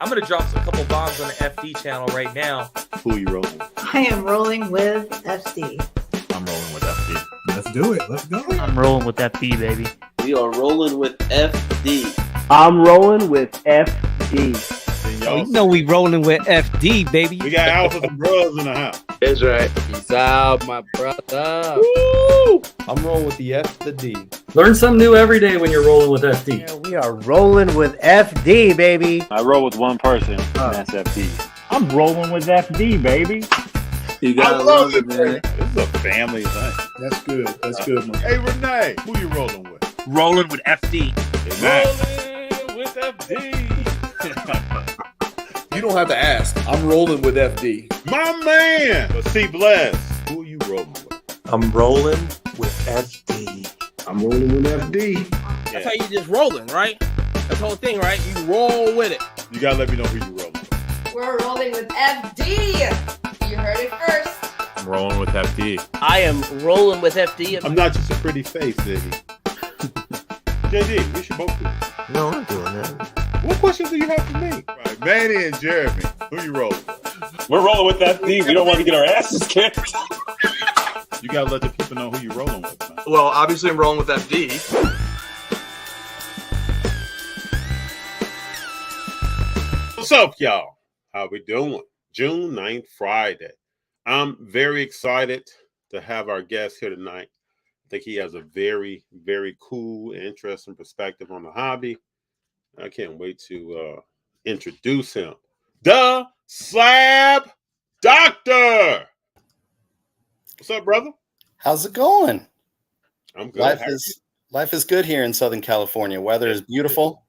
I'm gonna drop a couple bombs on the FD channel right now. Who you rolling with? I am rolling with FD. I'm rolling with FD. Let's do it. Let's go. I'm rolling with FD, baby. We are rolling with FD. I'm rolling with FD. Oh, you know we rolling with FD, baby. We got alphas and bros in the house. That's right. Peace out, my brother. Woo! I'm rolling with the F, the D. Learn something new every day when you're rolling with FD. Yeah, we are rolling with FD, baby. I roll with one person, and that's FD. I'm rolling with FD, baby. You gotta love it, man. This is a family thing. That's good. That's good, man. Hey, Renee, who you rolling with? Rolling with FD. Rolling with FD. You don't have to ask. I'm rolling with FD. My man. But see, Bless, who you rolling with? I'm rolling with FD. I'm rolling with FD. That's how you just rolling, right? That's the whole thing, right? You roll with it. You gotta let me know who you rolling with. We're rolling with FD. You heard it first. I'm rolling with FD. I am rolling with FD. I'm not just a pretty face, Ziggy. JD, we should both do it. No, I'm not doing that. What questions do you have for me? Right, Manny and Jeremy, who you rolling with? We're rolling with FD. We don't want to get our asses kicked. You gotta let the people know who you rolling with, man. Well, obviously I'm rolling with FD. What's up, y'all? How we doing? June 9th, Friday. I'm very excited to have our guest here tonight. I think he has a very, very cool and interesting perspective on the hobby. I can't wait to introduce him. The Slab Doctor. What's up, brother? How's it going? I'm good. Life is good here in Southern California. Weather is beautiful.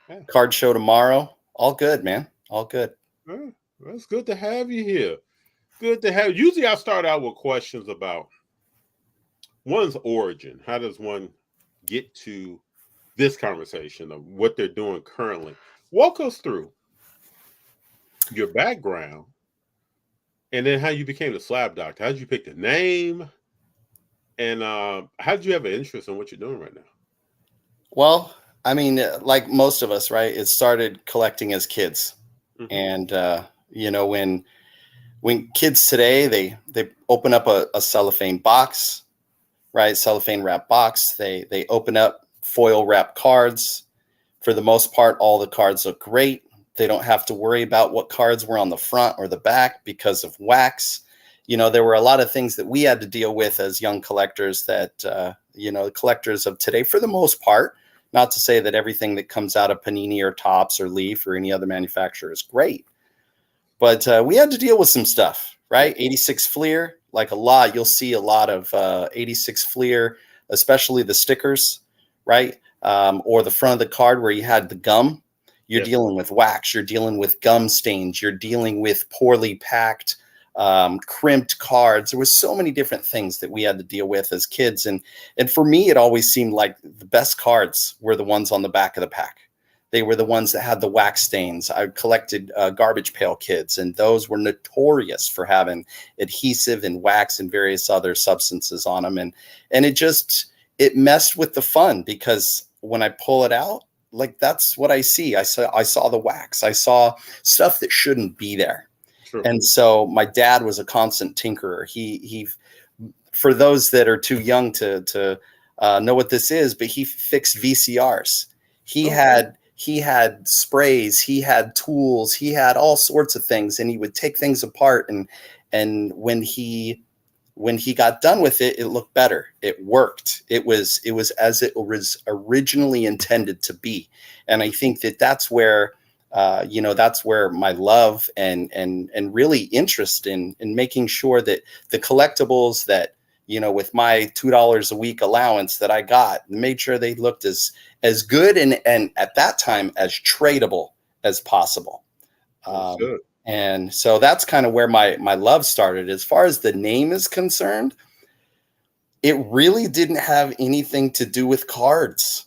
Yeah. Card show tomorrow. All good, man. All good. Yeah, well, it's good to have you here. Good to have. Usually I start out with questions about one's origin. How does one get to this conversation of what they're doing currently? Walk us through your background and then how you became the Slab Doctor. How did you pick the name? And how did you have an interest in what you're doing right now? Well, I mean, like most of us, right? It started collecting as kids. Mm-hmm. And, you know, when kids today, they open up a cellophane box, right? Cellophane wrap box. They open up foil wrap cards. For the most part, all the cards look great. They don't have to worry about what cards were on the front or the back because of wax. You know, there were a lot of things that we had to deal with as young collectors that, you know, collectors of today, for the most part, not to say that everything that comes out of Panini or Topps or Leaf or any other manufacturer is great. But we had to deal with some stuff, right? 86 Fleer, like a lot, you'll see a lot of 86 Fleer, especially the stickers, right? Or the front of the card where you had the gum. You're dealing with wax. You're dealing with gum stains. You're dealing with poorly packed, crimped cards. There was so many different things that we had to deal with as kids. And for me, it always seemed like the best cards were the ones on the back of the pack. They were the ones that had the wax stains. I collected Garbage Pail Kids, and those were notorious for having adhesive and wax and various other substances on them. And it messed with the fun, because when I pull it out, like, that's what I see. I saw the wax. I saw stuff that shouldn't be there. Sure. And so my dad was a constant tinkerer. He for those that are too young to know what this is, but he fixed VCRs. He had sprays, he had tools, he had all sorts of things, and he would take things apart. And when he got done with it, it looked better. It worked. It was as it was originally intended to be. And I think that's where, that's where my love and really interest in making sure that the collectibles that, you know, with my $2 a week allowance that I got, made sure they looked as good and at that time as tradable as possible. Good. And so that's kind of where my love started. As far as the name is concerned, it really didn't have anything to do with cards.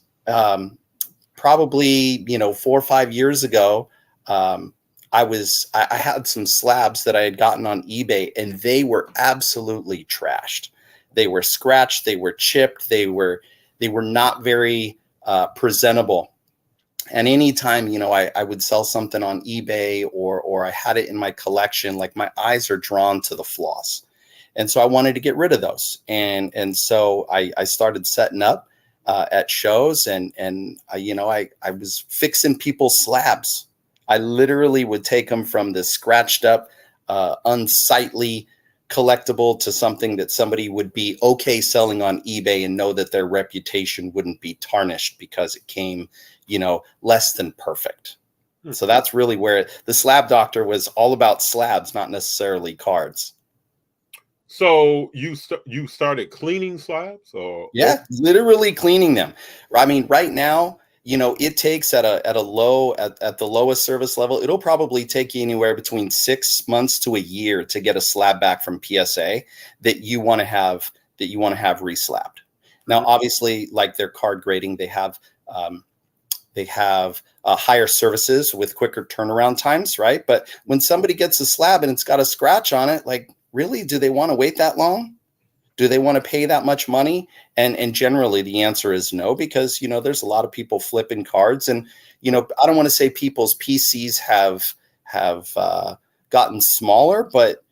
Probably, 4 or 5 years ago, I had some slabs that I had gotten on eBay, and they were absolutely trashed. They were scratched. They were chipped. They were not very presentable. And anytime, I would sell something on eBay or I had it in my collection, like my eyes are drawn to the flaws. And so I wanted to get rid of those. And so I started setting up at shows and I was fixing people's slabs. I literally would take them from this scratched up, unsightly collectible to something that somebody would be okay selling on eBay and know that their reputation wouldn't be tarnished because it came, less than perfect. So that's really where the Slab Doctor was all about slabs, not necessarily cards. So you started cleaning slabs, or yeah, literally cleaning them. I mean, right now, it takes at the lowest service level, it'll probably take you anywhere between 6 months to a year to get a slab back from PSA that you want to have reslabbed. Now, obviously, like their card grading, they have higher services with quicker turnaround times, right? But when somebody gets a slab and it's got a scratch on it, like, really, do they want to wait that long? Do they want to pay that much money? And generally the answer is no, because, there's a lot of people flipping cards and, I don't want to say people's PCs have gotten smaller, but,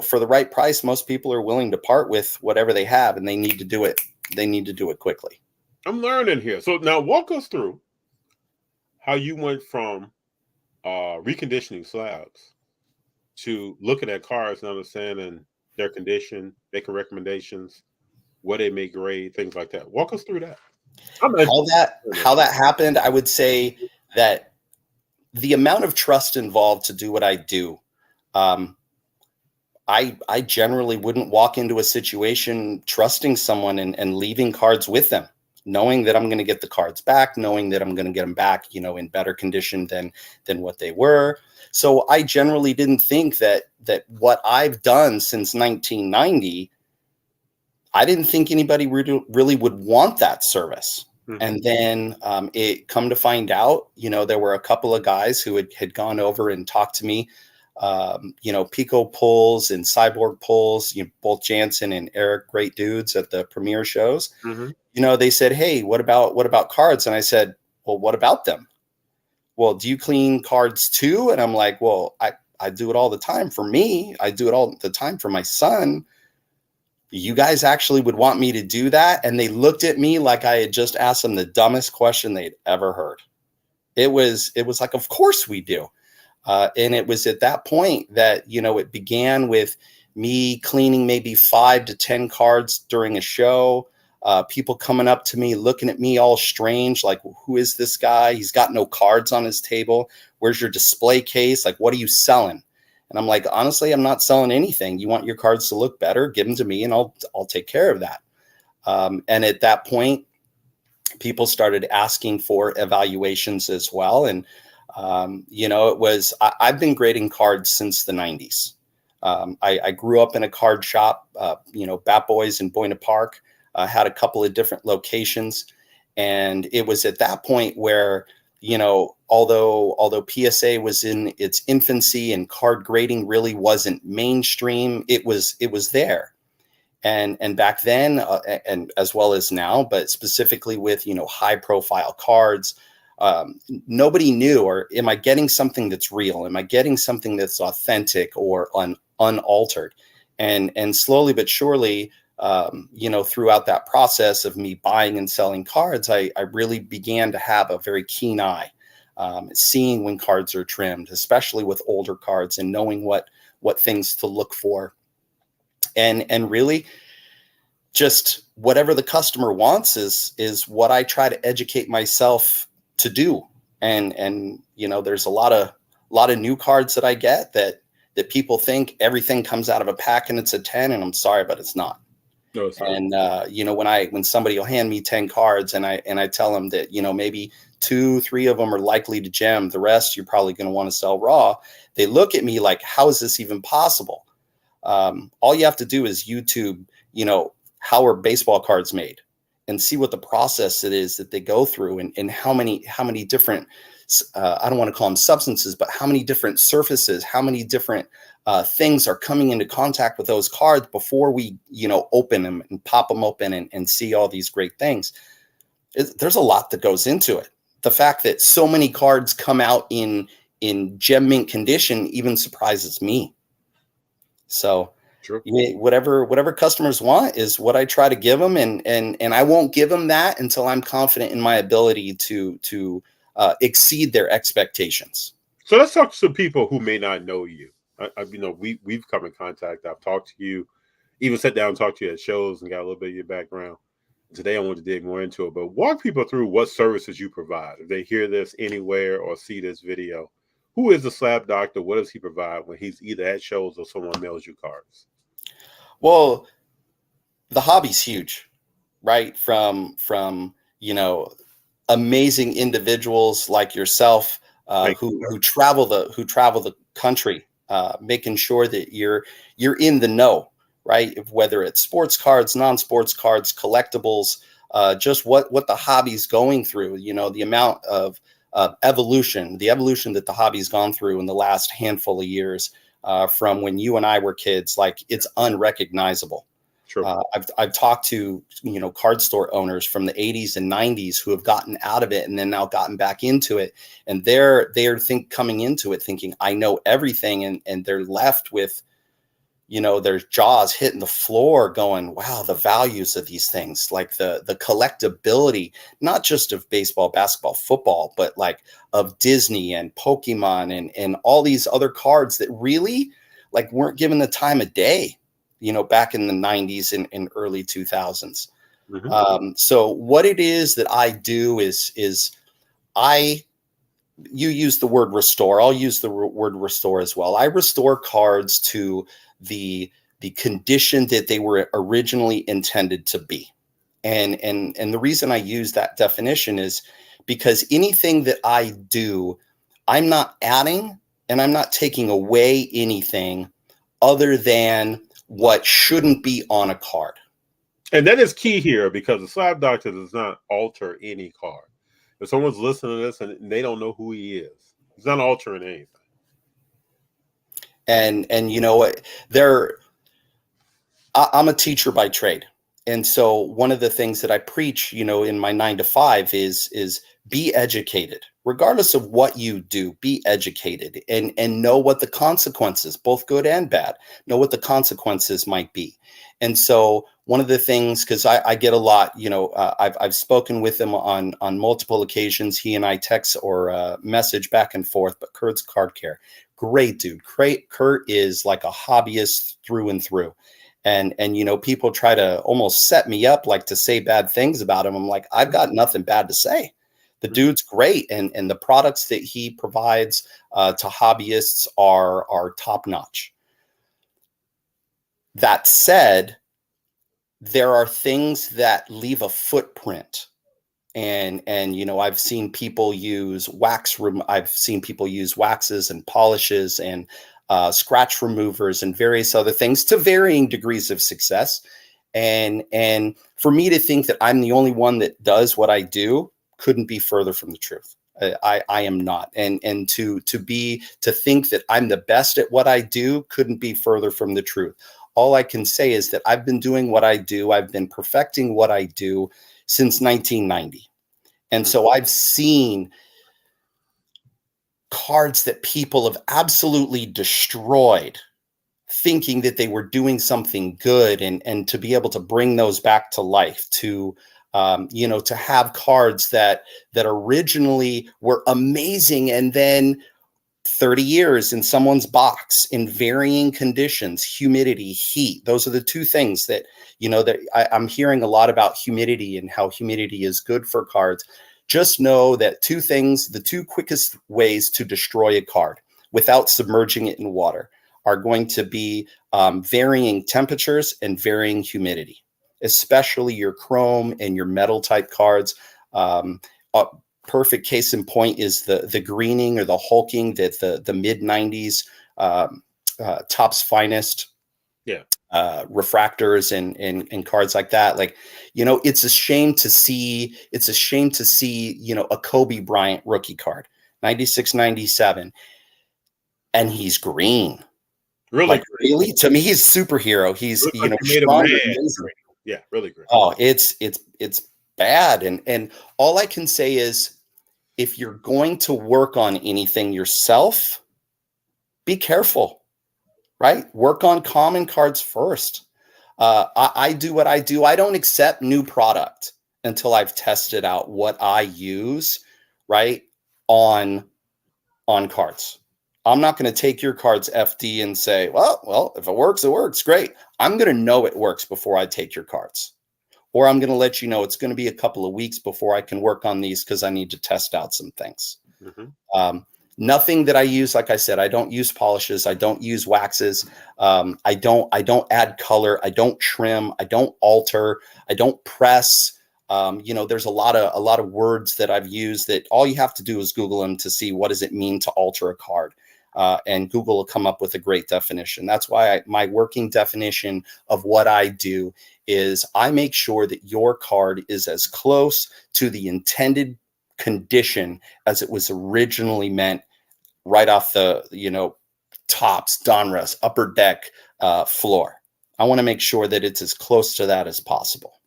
for the right price, most people are willing to part with whatever they have and they need to do it. They need to do it quickly. I'm learning here. So now walk us through how you went from reconditioning slabs to looking at cards and understanding their condition, making recommendations, what they may grade, things like that. Walk us through that. How that happened, I would say that the amount of trust involved to do what I do, I generally wouldn't walk into a situation trusting someone and leaving cards with them, knowing that I'm going to get the cards back, knowing that I'm going to get them back, in better condition than what they were. So I generally didn't think that what I've done since 1990, I didn't think anybody really would want that service. Mm-hmm. And then it come to find out, there were a couple of guys who had gone over and talked to me, Pico pulls and Cyborg pulls, both Jansen and Eric, great dudes at the premier shows. Mm-hmm. They said, "Hey, what about cards?" And I said, "Well, what about them? Well, do you clean cards too?" And I'm like, "Well, I do it all the time for me. I do it all the time for my son. You guys actually would want me to do that?" And they looked at me like I had just asked them the dumbest question they'd ever heard. It was like, of course we do. And it was at that point that, it began with me cleaning maybe 5 to 10 cards during a show. People coming up to me, looking at me all strange, like, who is this guy? He's got no cards on his table. Where's your display case? Like, what are you selling? And I'm like, honestly, I'm not selling anything. You want your cards to look better? Give them to me and I'll take care of that. And at that point, people started asking for evaluations as well. And, I've been grading cards since the 90s. I grew up in a card shop, Bat Boys in Buena Park. Had a couple of different locations. And it was at that point where, although PSA was in its infancy and card grading really wasn't mainstream, it was there. And back then, and as well as now, but specifically with, high profile cards, nobody knew, or am I getting something that's real? Am I getting something that's authentic or unaltered? And slowly but surely, throughout that process of me buying and selling cards, I really began to have a very keen eye, seeing when cards are trimmed, especially with older cards, and knowing what things to look for. And really just whatever the customer wants is what I try to educate myself to do. And there's a lot of new cards that I get that people think everything comes out of a pack and it's a 10, and I'm sorry, but it's not. No, and when somebody will hand me 10 cards and I tell them that, maybe 2-3 of them are likely to gem, the rest you're probably going to want to sell raw, they look at me like, how is this even possible? All you have to do is YouTube, how are baseball cards made, and see what the process it is that they go through, and how many different, I don't want to call them substances, but how many different surfaces, how many different things are coming into contact with those cards before we, open them and pop them open and see all these great things. There's a lot that goes into it. the fact that so many cards come out in gem mint condition even surprises me. So True. whatever customers want is what I try to give them, and I won't give them that until I'm confident in my ability to exceed their expectations. So let's talk to people who may not know you. We've come in contact. I've talked to you, even sat down and talked to you at shows and got a little bit of your background. Today I want to dig more into it, but walk people through what services you provide. If they hear this anywhere or see this video, who is the Slab Doctor? What does he provide when he's either at shows or someone mails you cards? Well, the hobby's huge, right? From amazing individuals like yourself who travel the country, making sure that you're in the know, right? Whether it's sports cards, non-sports cards, collectibles, just what the hobby's going through. The amount of evolution that the hobby's gone through in the last handful of years, from when you and I were kids, like it's unrecognizable. Sure. I've talked to card store owners from the 80s and 90s who have gotten out of it and then now gotten back into it, and they're coming into it thinking I know everything, and they're left with their jaws hitting the floor going, wow, the values of these things, like the collectability, not just of baseball, basketball, football, but like of Disney and Pokemon and all these other cards that really like weren't given the time of day, back in the 90s and early 2000s. Mm-hmm. So what it is that I do is you use the word restore. I'll use the word restore as well. I restore cards to the condition that they were originally intended to be. And the reason I use that definition is because anything that I do, I'm not adding and I'm not taking away anything other than what shouldn't be on a card. And that is key here, because the Slab Doctor does not alter any card. If someone's listening to this and they don't know who he is, he's not altering anything. And you know what? I'm a teacher by trade. And so one of the things that I preach, in my 9 to 5 is be educated. Regardless of what you do, be educated and know what the consequences, both good and bad, know what the consequences might be. And so one of the things, because I get a lot, I've spoken with him on multiple occasions. He and I text or message back and forth, but Kurt's Card Care, great dude. Kurt is like a hobbyist through and through. And people try to almost set me up like to say bad things about him. I'm like, I've got nothing bad to say. The dude's great, and the products that he provides to hobbyists are top notch. That said, there are things that leave a footprint, and I've seen people use I've seen people use waxes and polishes and scratch removers and various other things to varying degrees of success. And for me to think that I'm the only one that does what I do couldn't be further from the truth. I am not. And to think that I'm the best at what I do couldn't be further from the truth. All I can say is that I've been doing what I do. I've been perfecting what I do since 1990. And so I've seen cards that people have absolutely destroyed, thinking that they were doing something good, and to be able to bring those back to life, to have cards that originally were amazing, and then 30 years in someone's box in varying conditions, humidity, heat. Those are the two things that, I'm hearing a lot about humidity and how humidity is good for cards. Just know that two things, the two quickest ways to destroy a card without submerging it in water, are going to be varying temperatures and varying humidity, especially your chrome and your metal type cards. Perfect case in point is the greening or the hulking that the mid 90s Topps Finest refractors and cards like that. Like, it's a shame to see, a Kobe Bryant rookie card, 96, 97, and he's green. Really? Like, really? To me, he's a superhero. He's, like strong. Yeah, really great. Oh, it's bad. And all I can say is if you're going to work on anything yourself, be careful, right? Work on common cards first. I do what I do. I don't accept new product until I've tested out what I use, right, on cards. I'm not going to take your cards FD and say, well, if it works, it works. Great. I'm going to know it works before I take your cards. Or I'm going to let you know it's going to be a couple of weeks before I can work on these because I need to test out some things. Nothing that I use, like I said, I don't use polishes. I don't use waxes. I don't add color. I don't trim. I don't alter. I don't press. There's a lot of words that I've used that all you have to do is Google them to see what does it mean to alter a card. And Google will come up with a great definition. That's why my working definition of what I do is I make sure that your card is as close to the intended condition as it was originally meant right off the, tops, Donruss, upper deck, floor. I want to make sure that it's as close to that as possible.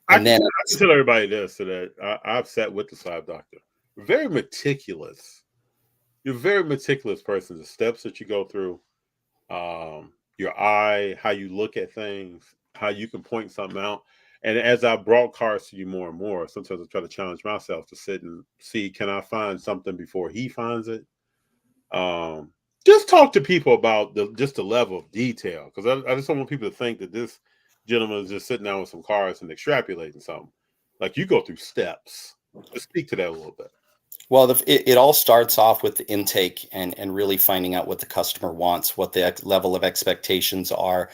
And I can tell everybody this, so that I've sat with the Slab Doctor. Very meticulous. You're a very meticulous person. The steps that you go through, your eye, how you look at things, how you can point something out. And as I brought cards to you more and more, sometimes I try to challenge myself to sit and see, can I find something before he finds it? Just talk to people about the level of detail, because I just don't want people to think that this gentleman is just sitting down with some cards and extrapolating something. Like, you go through steps. Just speak to that a little bit. Well, it all starts off with the intake and really finding out what the customer wants, what the level of expectations are.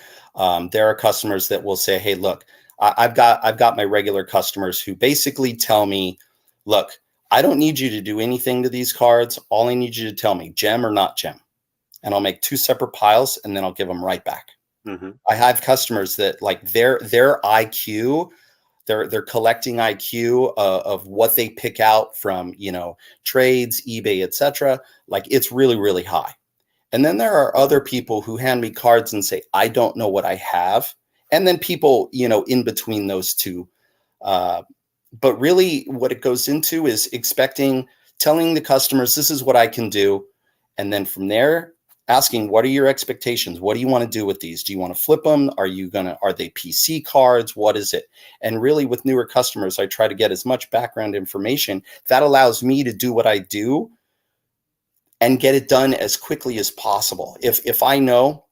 There are customers that will say, hey, look, I've got my regular customers who basically tell me, look, I don't need you to do anything to these cards. All I need you to tell me, gem or not gem. And I'll make 2 separate piles and then I'll give them right back. I have customers that, like, their IQ, their collecting IQ of what they pick out from, trades, eBay, etc. Like, it's really, really high. And then there are other people who hand me cards and say, I don't know what I have. And then people, in between those two. But really what it goes into is telling the customers, this is what I can do. And then from there, asking, what are your expectations? What do you want to do with these? Do you want to flip them? Are they PC cards? What is it? And really, with newer customers, I try to get as much background information that allows me to do what I do and get it done as quickly as possible. If I know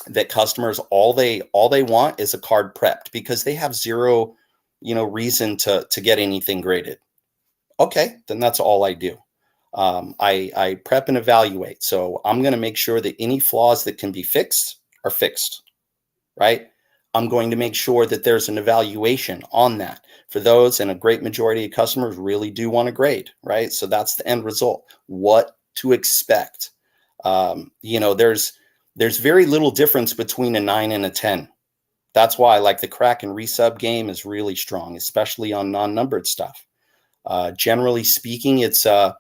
that customers, all they want is a card prepped because they have zero, reason to get anything graded. Okay, then that's all I do. I prep and evaluate. So I'm going to make sure that any flaws that can be fixed are fixed, right? I'm going to make sure that there's an evaluation on that for those, and a great majority of customers really do want to grade, right? So that's the end result. What to expect? There's very little difference between a 9 and a 10. That's why, like, the crack and resub game is really strong, especially on non-numbered stuff. Generally speaking, it's the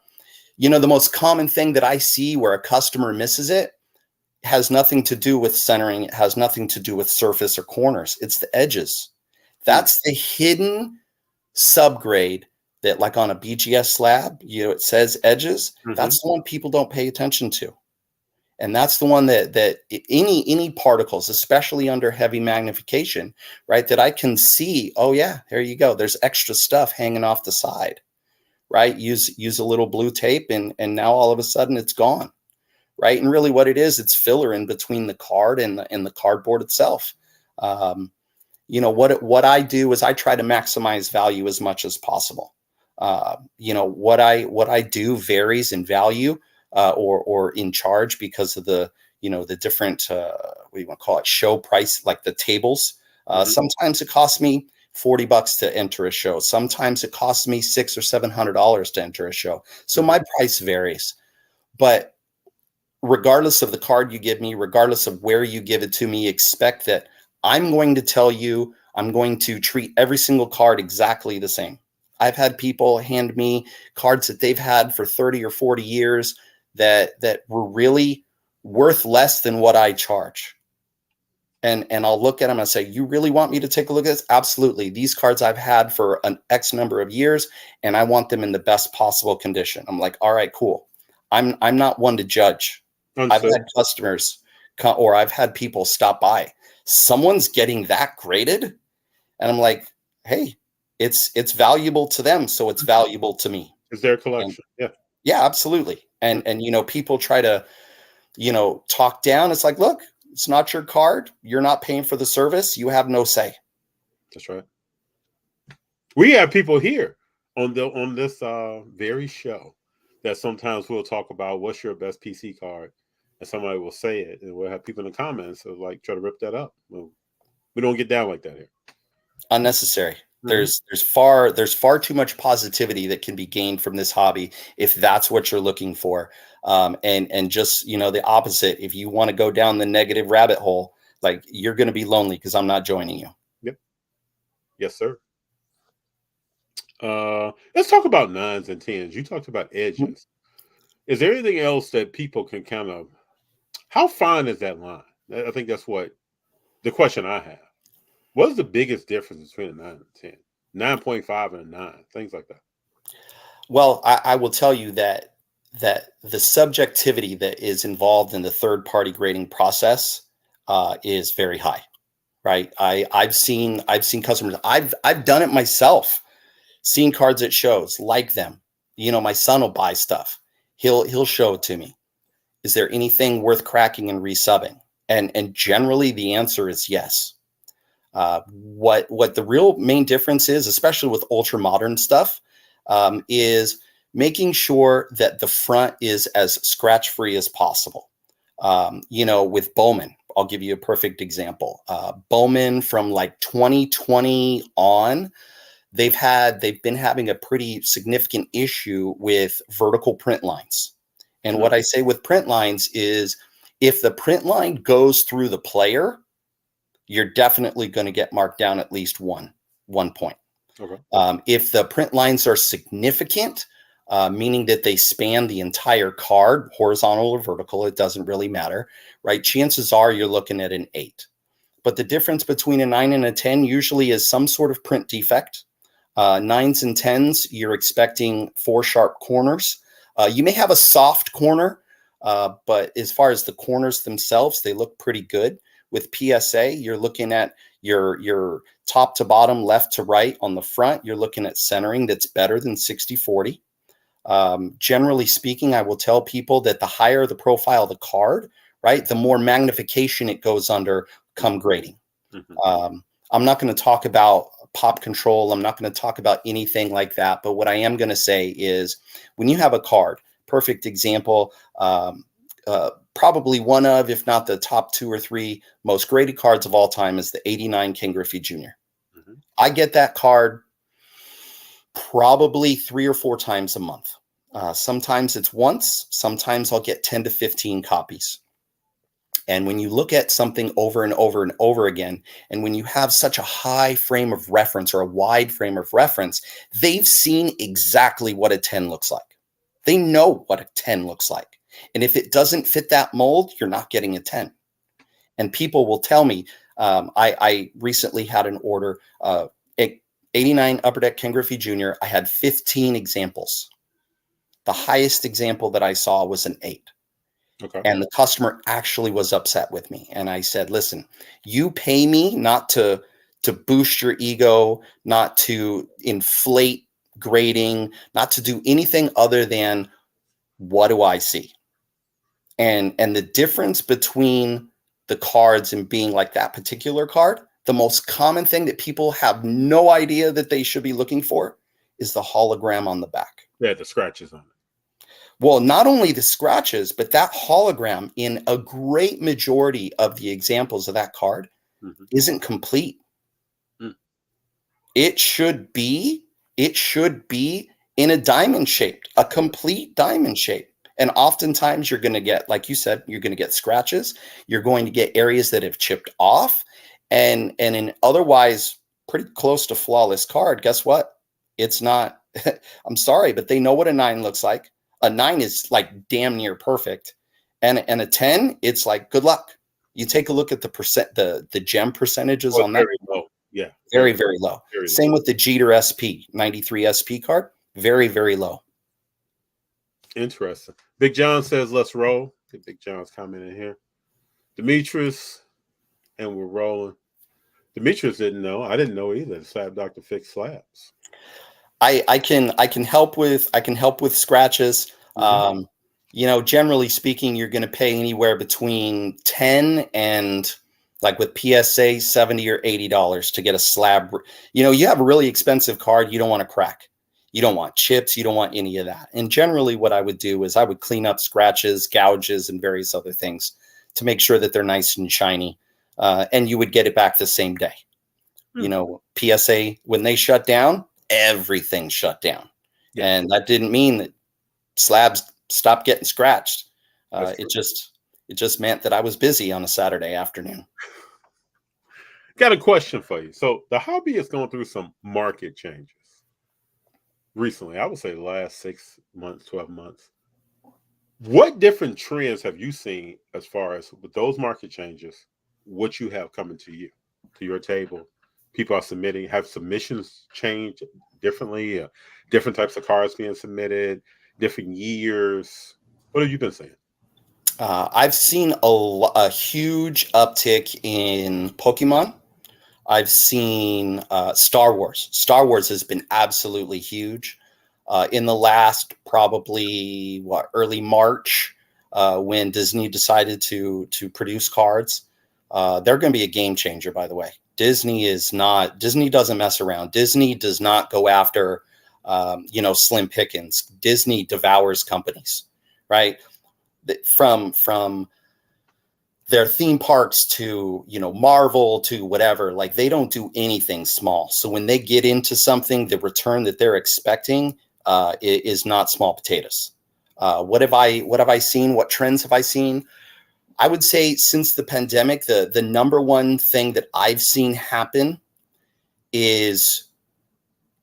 most common thing that I see where a customer misses it has nothing to do with centering. It has nothing to do with surface or corners. It's the edges. That's the hidden subgrade that, like on a BGS slab, it says edges. That's the one people don't pay attention to. And that's the one that any particles, especially under heavy magnification, right, that I can see, oh yeah, there you go. There's extra stuff hanging off the side. Right? Use a little blue tape and now all of a sudden it's gone. Right? And really what it is, it's filler in between the card and the cardboard itself. What I do is I try to maximize value as much as possible. What I do varies in value or in charge because of the different, what do you want to call it, show price, like the tables. Sometimes it costs me $40 to enter a show. Sometimes it costs me $600 or $700 to enter a show. So my price varies. But regardless of the card you give me, regardless of where you give it to me, expect that I'm going to tell you, I'm going to treat every single card exactly the same. I've had people hand me cards that they've had for 30 or 40 years that were really worth less than what I charge. And I'll look at them and say, you really want me to take a look at this? Absolutely. These cards I've had for an X number of years, and I want them in the best possible condition. I'm like, all right, cool. I'm not one to judge. I've had customers or I've had people stop by. Someone's getting that graded, and I'm like, hey, it's valuable to them, so it's valuable to me. It's their collection. Yeah, absolutely. And people try to, talk down. It's like, look, it's not your card. You're not paying for the service. You have no say. That's right. We have people here on this very show that sometimes we'll talk about what's your best PC card, and somebody will say it, and we'll have people in the comments of like try to rip that up. Well, we don't get down like that here. Unnecessary. There's far too much positivity that can be gained from this hobby if that's what you're looking for. And just, the opposite. If you want to go down the negative rabbit hole, like, you're going to be lonely because I'm not joining you. Yep. Yes, sir. Let's talk about 9s and 10s. You talked about edges. Is there anything else that people can kind of, how fine is that line? I think that's what the question I have. What is the biggest difference between a 9 and a 10? 9.5 and a 9, things like that. Well, I will tell you that the subjectivity that is involved in the third-party grading process is very high, right? I've seen customers. I've done it myself. Seen cards at shows, like them. My son will buy stuff. He'll show it to me. Is there anything worth cracking and resubbing? And generally the answer is yes. What the real main difference is, especially with ultra modern stuff, is making sure that the front is as scratch free as possible. With Bowman, I'll give you a perfect example. Bowman from like 2020 on, they've been having a pretty significant issue with vertical print lines. And what I say with print lines is, if the print line goes through the player, you're definitely going to get marked down at least one point. Okay. If the print lines are significant, meaning that they span the entire card, horizontal or vertical, it doesn't really matter, right? Chances are you're looking at an 8. But the difference between a 9 and a 10 usually is some sort of print defect. 9s and 10s, you're expecting 4 sharp corners. You may have a soft corner, but as far as the corners themselves, they look pretty good. With PSA, you're looking at your top to bottom, left to right on the front. You're looking at centering that's better than 60/40. Generally speaking, I will tell people that the higher the profile of the card, right, the more magnification it goes under come grading. I'm not going to talk about pop control. I'm not going to talk about anything like that. But what I am going to say is, when you have a card, perfect example, probably one of, if not the top 2 or 3 most graded cards of all time, is the 89 Ken Griffey Jr. I get that card probably 3 or 4 times a month. Sometimes it's once, sometimes I'll get 10 to 15 copies. And when you look at something over and over and over again, and when you have such a high frame of reference or a wide frame of reference, they've seen exactly what a 10 looks like. They know what a 10 looks like. And if it doesn't fit that mold, you're not getting a 10. And people will tell me, I recently had an order, 89 Upper Deck Ken Griffey Jr. I had 15 examples. The highest example that I saw was an 8. Okay. And the customer actually was upset with me. And I said, listen, you pay me not to boost your ego, not to inflate grading, not to do anything other than, what do I see? And the difference between the cards and being like that particular card, the most common thing that people have no idea that they should be looking for is the hologram on the back. Yeah, the scratches on it. Well, not only the scratches, but that hologram in a great majority of the examples of that card isn't complete. It should be in a diamond shaped, a complete diamond shape. And oftentimes you're going to get, like you said, you're going to get scratches. You're going to get areas that have chipped off, and in otherwise pretty close to flawless card. Guess what? It's not. I'm sorry, but they know what a 9 looks like. A 9 is like damn near perfect, and a 10, it's like, good luck. you take a look at the gem percentages Oh, on that. very low. Yeah. Very, very low. Very Same low. with the Jeter SP 93 SP card. Very, very low. Interesting. Big John says, let's roll. Get Big John's comment in here. Demetrius, and we're rolling. Demetrius didn't know. I didn't know either. The Slab Doctor fixed slabs. I can help with scratches. Mm-hmm. You know, generally speaking, you're going to pay anywhere between 10 and, like with PSA, $70 or $80 to get a slab. You know, you have a really expensive card, you don't want to crack. You don't want chips, you don't want any of that. And generally what I would do is I would clean up scratches, gouges, and various other things to make sure that they're nice and shiny. And you would get it back the same day. You know, PSA, when they shut down, everything shut down. Yeah. And that didn't mean that slabs stopped getting scratched. It just meant that I was busy on a Saturday afternoon. Got a question for you. So the hobby is going through some market changes recently. I would say the last 6 months, 12 months. What different trends have you seen as far as with those market changes, what you have coming to you, to your table? People are submitting, have submissions changed differently? Different types of cards being submitted, different years. What have you been seeing? I've seen a huge uptick in Pokemon. I've seen Star Wars. Star Wars has been absolutely huge. In the last probably early March, when Disney decided to produce cards, they're going to be a game changer. By the way, Disney doesn't mess around. Disney does not go after slim pickings. Disney devours companies, right? From their theme parks to, Marvel to whatever, like they don't do anything small. So when they get into something, the return that they're expecting is not small potatoes. What have I seen? What trends have I seen? I would say since the pandemic, the number one thing that I've seen happen is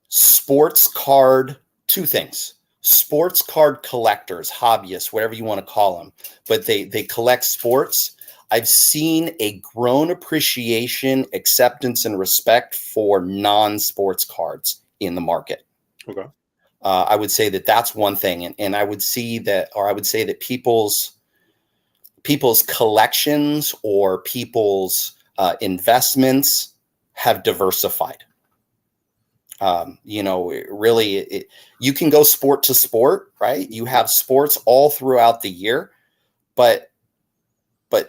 sports card, two things. Sports card collectors, hobbyists, whatever you want to call them, but they collect sports. I've seen a grown appreciation, acceptance, and respect for non-sports cards in the market. Okay. I would say that that's one thing. And I would say that people's collections or people's investments have diversified. Really, you can go sport to sport, right? You have sports all throughout the year, but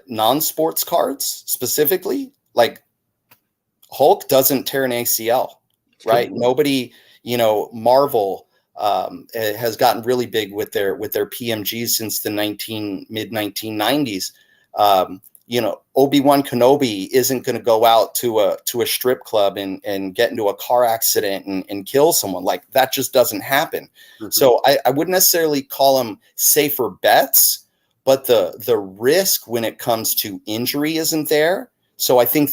non-sports cards specifically, like Hulk doesn't tear an ACL, right? Nobody, Marvel has gotten really big with their PMGs since the mid 1990s. Obi-Wan Kenobi isn't going to go out to a strip club and get into a car accident and kill someone. Like that just doesn't happen. Mm-hmm. So I wouldn't necessarily call them safer bets, but the risk when it comes to injury isn't there. So I think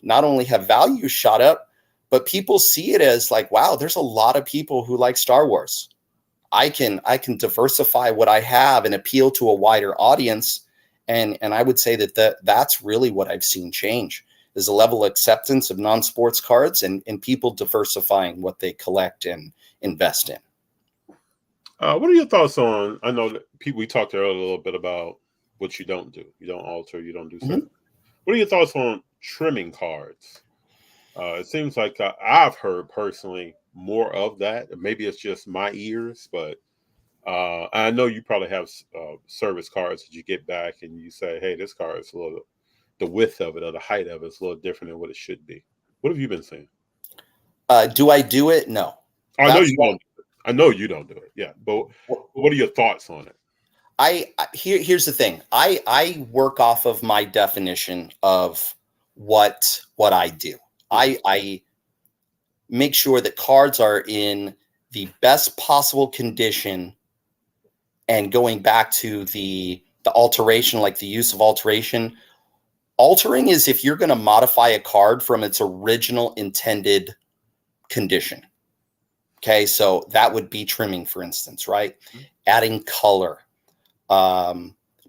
not only have values shot up, but people see it as like, wow, there's a lot of people who like Star Wars. I can diversify what I have and appeal to a wider audience. And I would say that's really what I've seen change is a level of acceptance of non-sports cards and people diversifying what they collect and invest in. What are your thoughts on, I know that we talked earlier a little bit about what you don't do. You don't alter, you don't do something. Mm-hmm. What are your thoughts on trimming cards? It seems like I've heard personally more of that. Maybe it's just my ears, but I know you probably have service cards that you get back and you say, hey, this card is the width of it or the height of it is a little different than what it should be. What have you been saying? Do I do it? No. I know you don't. I know you don't do it. Yeah. But what are your thoughts on it? Here's the thing. I work off of my definition of what I do. I make sure that cards are in the best possible condition. And going back to the alteration, like the use of alteration, altering is if you're going to modify a card from its original intended condition. Okay, so that would be trimming, for instance, right? Mm-hmm. Adding color,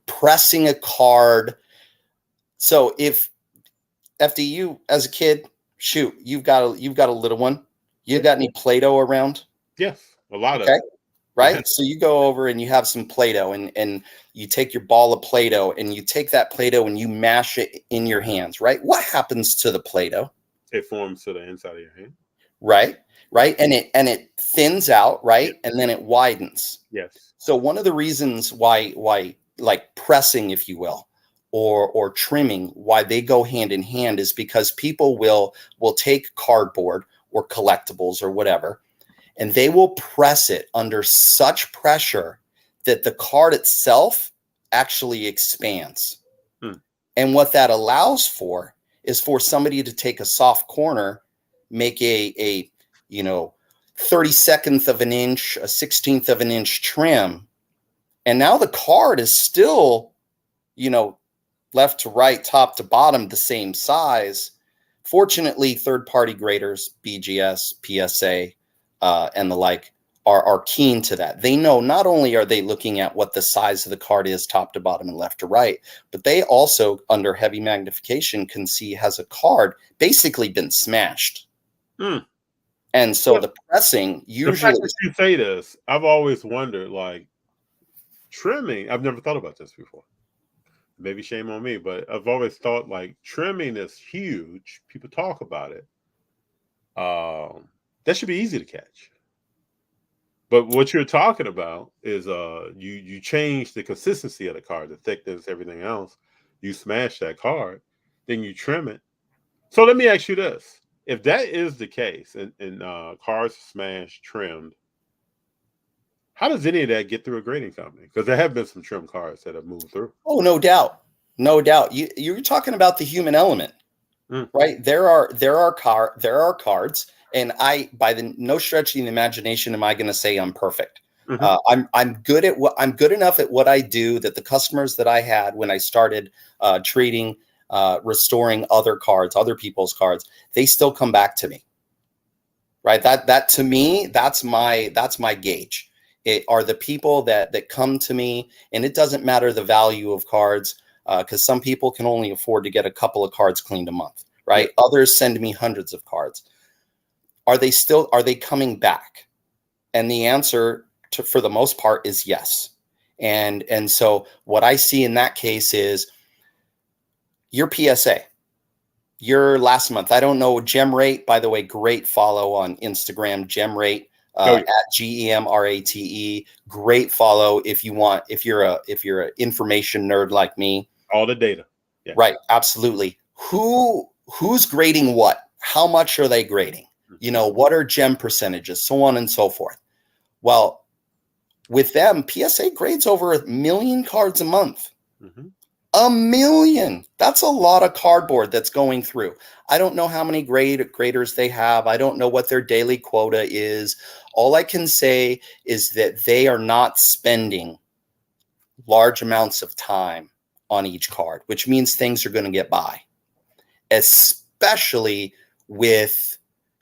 pressing a card So if FDU as a kid, shoot, you've got a little one. You got any Play-Doh around? Yes, a lot of Okay. it. Right. Yeah. So you go over and you have some Play-Doh and you take your ball of Play-Doh and you take that Play-Doh and you mash it in your hands. Right. What happens to the Play-Doh? It forms to the inside of your hand. Right. Right. And it thins out. Right. And then it widens. Yes. So one of the reasons why like pressing, if you will, or trimming, why they go hand in hand is because people will take cardboard or collectibles or whatever, and they will press it under such pressure that the card itself actually expands. And what that allows for is for somebody to take a soft corner, make a 32nd of an inch, a 16th of an inch trim. And now the card is still, left to right, top to bottom, the same size. Fortunately, third-party graders, BGS, PSA, and the like, are keen to that. They know not only are they looking at what the size of the card is, top to bottom and left to right, but they also, under heavy magnification, can see has a card basically been smashed. And so the pressing usually. The fact that you say this, I've always wondered, like, trimming. I've never thought about this before. Maybe shame on me, but I've always thought like trimming is huge. People talk about it. That should be easy to catch. But what you're talking about is you change the consistency of the card, the thickness, everything else. You smash that card, then you trim it. So let me ask you this. If that is the case and cards smashed, trimmed, how does any of that get through a grading company? Because there have been some trim cards that have moved through. Oh, no doubt. No doubt. You're talking about the human element, right? There are cards, and by no stretch of the imagination am I going to say I'm perfect. I'm good enough at what I do that the customers that I had when I started treating, restoring other people's cards, they still come back to me. Right? That to me, that's my gauge. It are the people that come to me, and it doesn't matter the value of cards, because some people can only afford to get a couple of cards cleaned a month, right? Yeah. Others send me hundreds of cards. Are they coming back? And the answer for the most part is yes. And so what I see in that case is your PSA. Your last month, I don't know, Gem Rate, by the way, great follow on Instagram, Gem Rate. At GEMRATE, great follow if you're an information nerd like me. All the data. Yeah. Right, absolutely. Who's grading what? How much are they grading? What are gem percentages, so on and so forth. Well, with them, PSA grades over 1 million cards a month. 1 million. That's a lot of cardboard that's going through. I don't know how many graders they have. I don't know what their daily quota is. All I can say is that they are not spending large amounts of time on each card, which means things are going to get by, especially with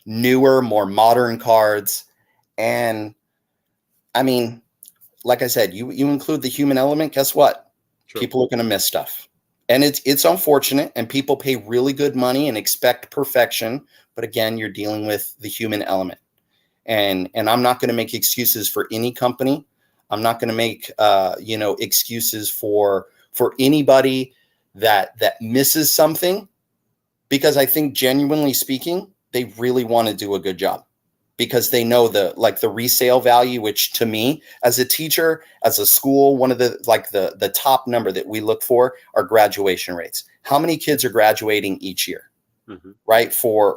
newer, more modern cards. And I mean, like I said, you include the human element, guess what? True. People are going to miss stuff. And it's unfortunate, and people pay really good money and expect perfection. But again, you're dealing with the human element. And I'm not going to make excuses for any company. I'm not going to make excuses for anybody that misses something, because I think, genuinely speaking, they really want to do a good job, because they know the resale value, which to me as a teacher, as a school, one of the top number that we look for are graduation rates. How many kids are graduating each year, right? For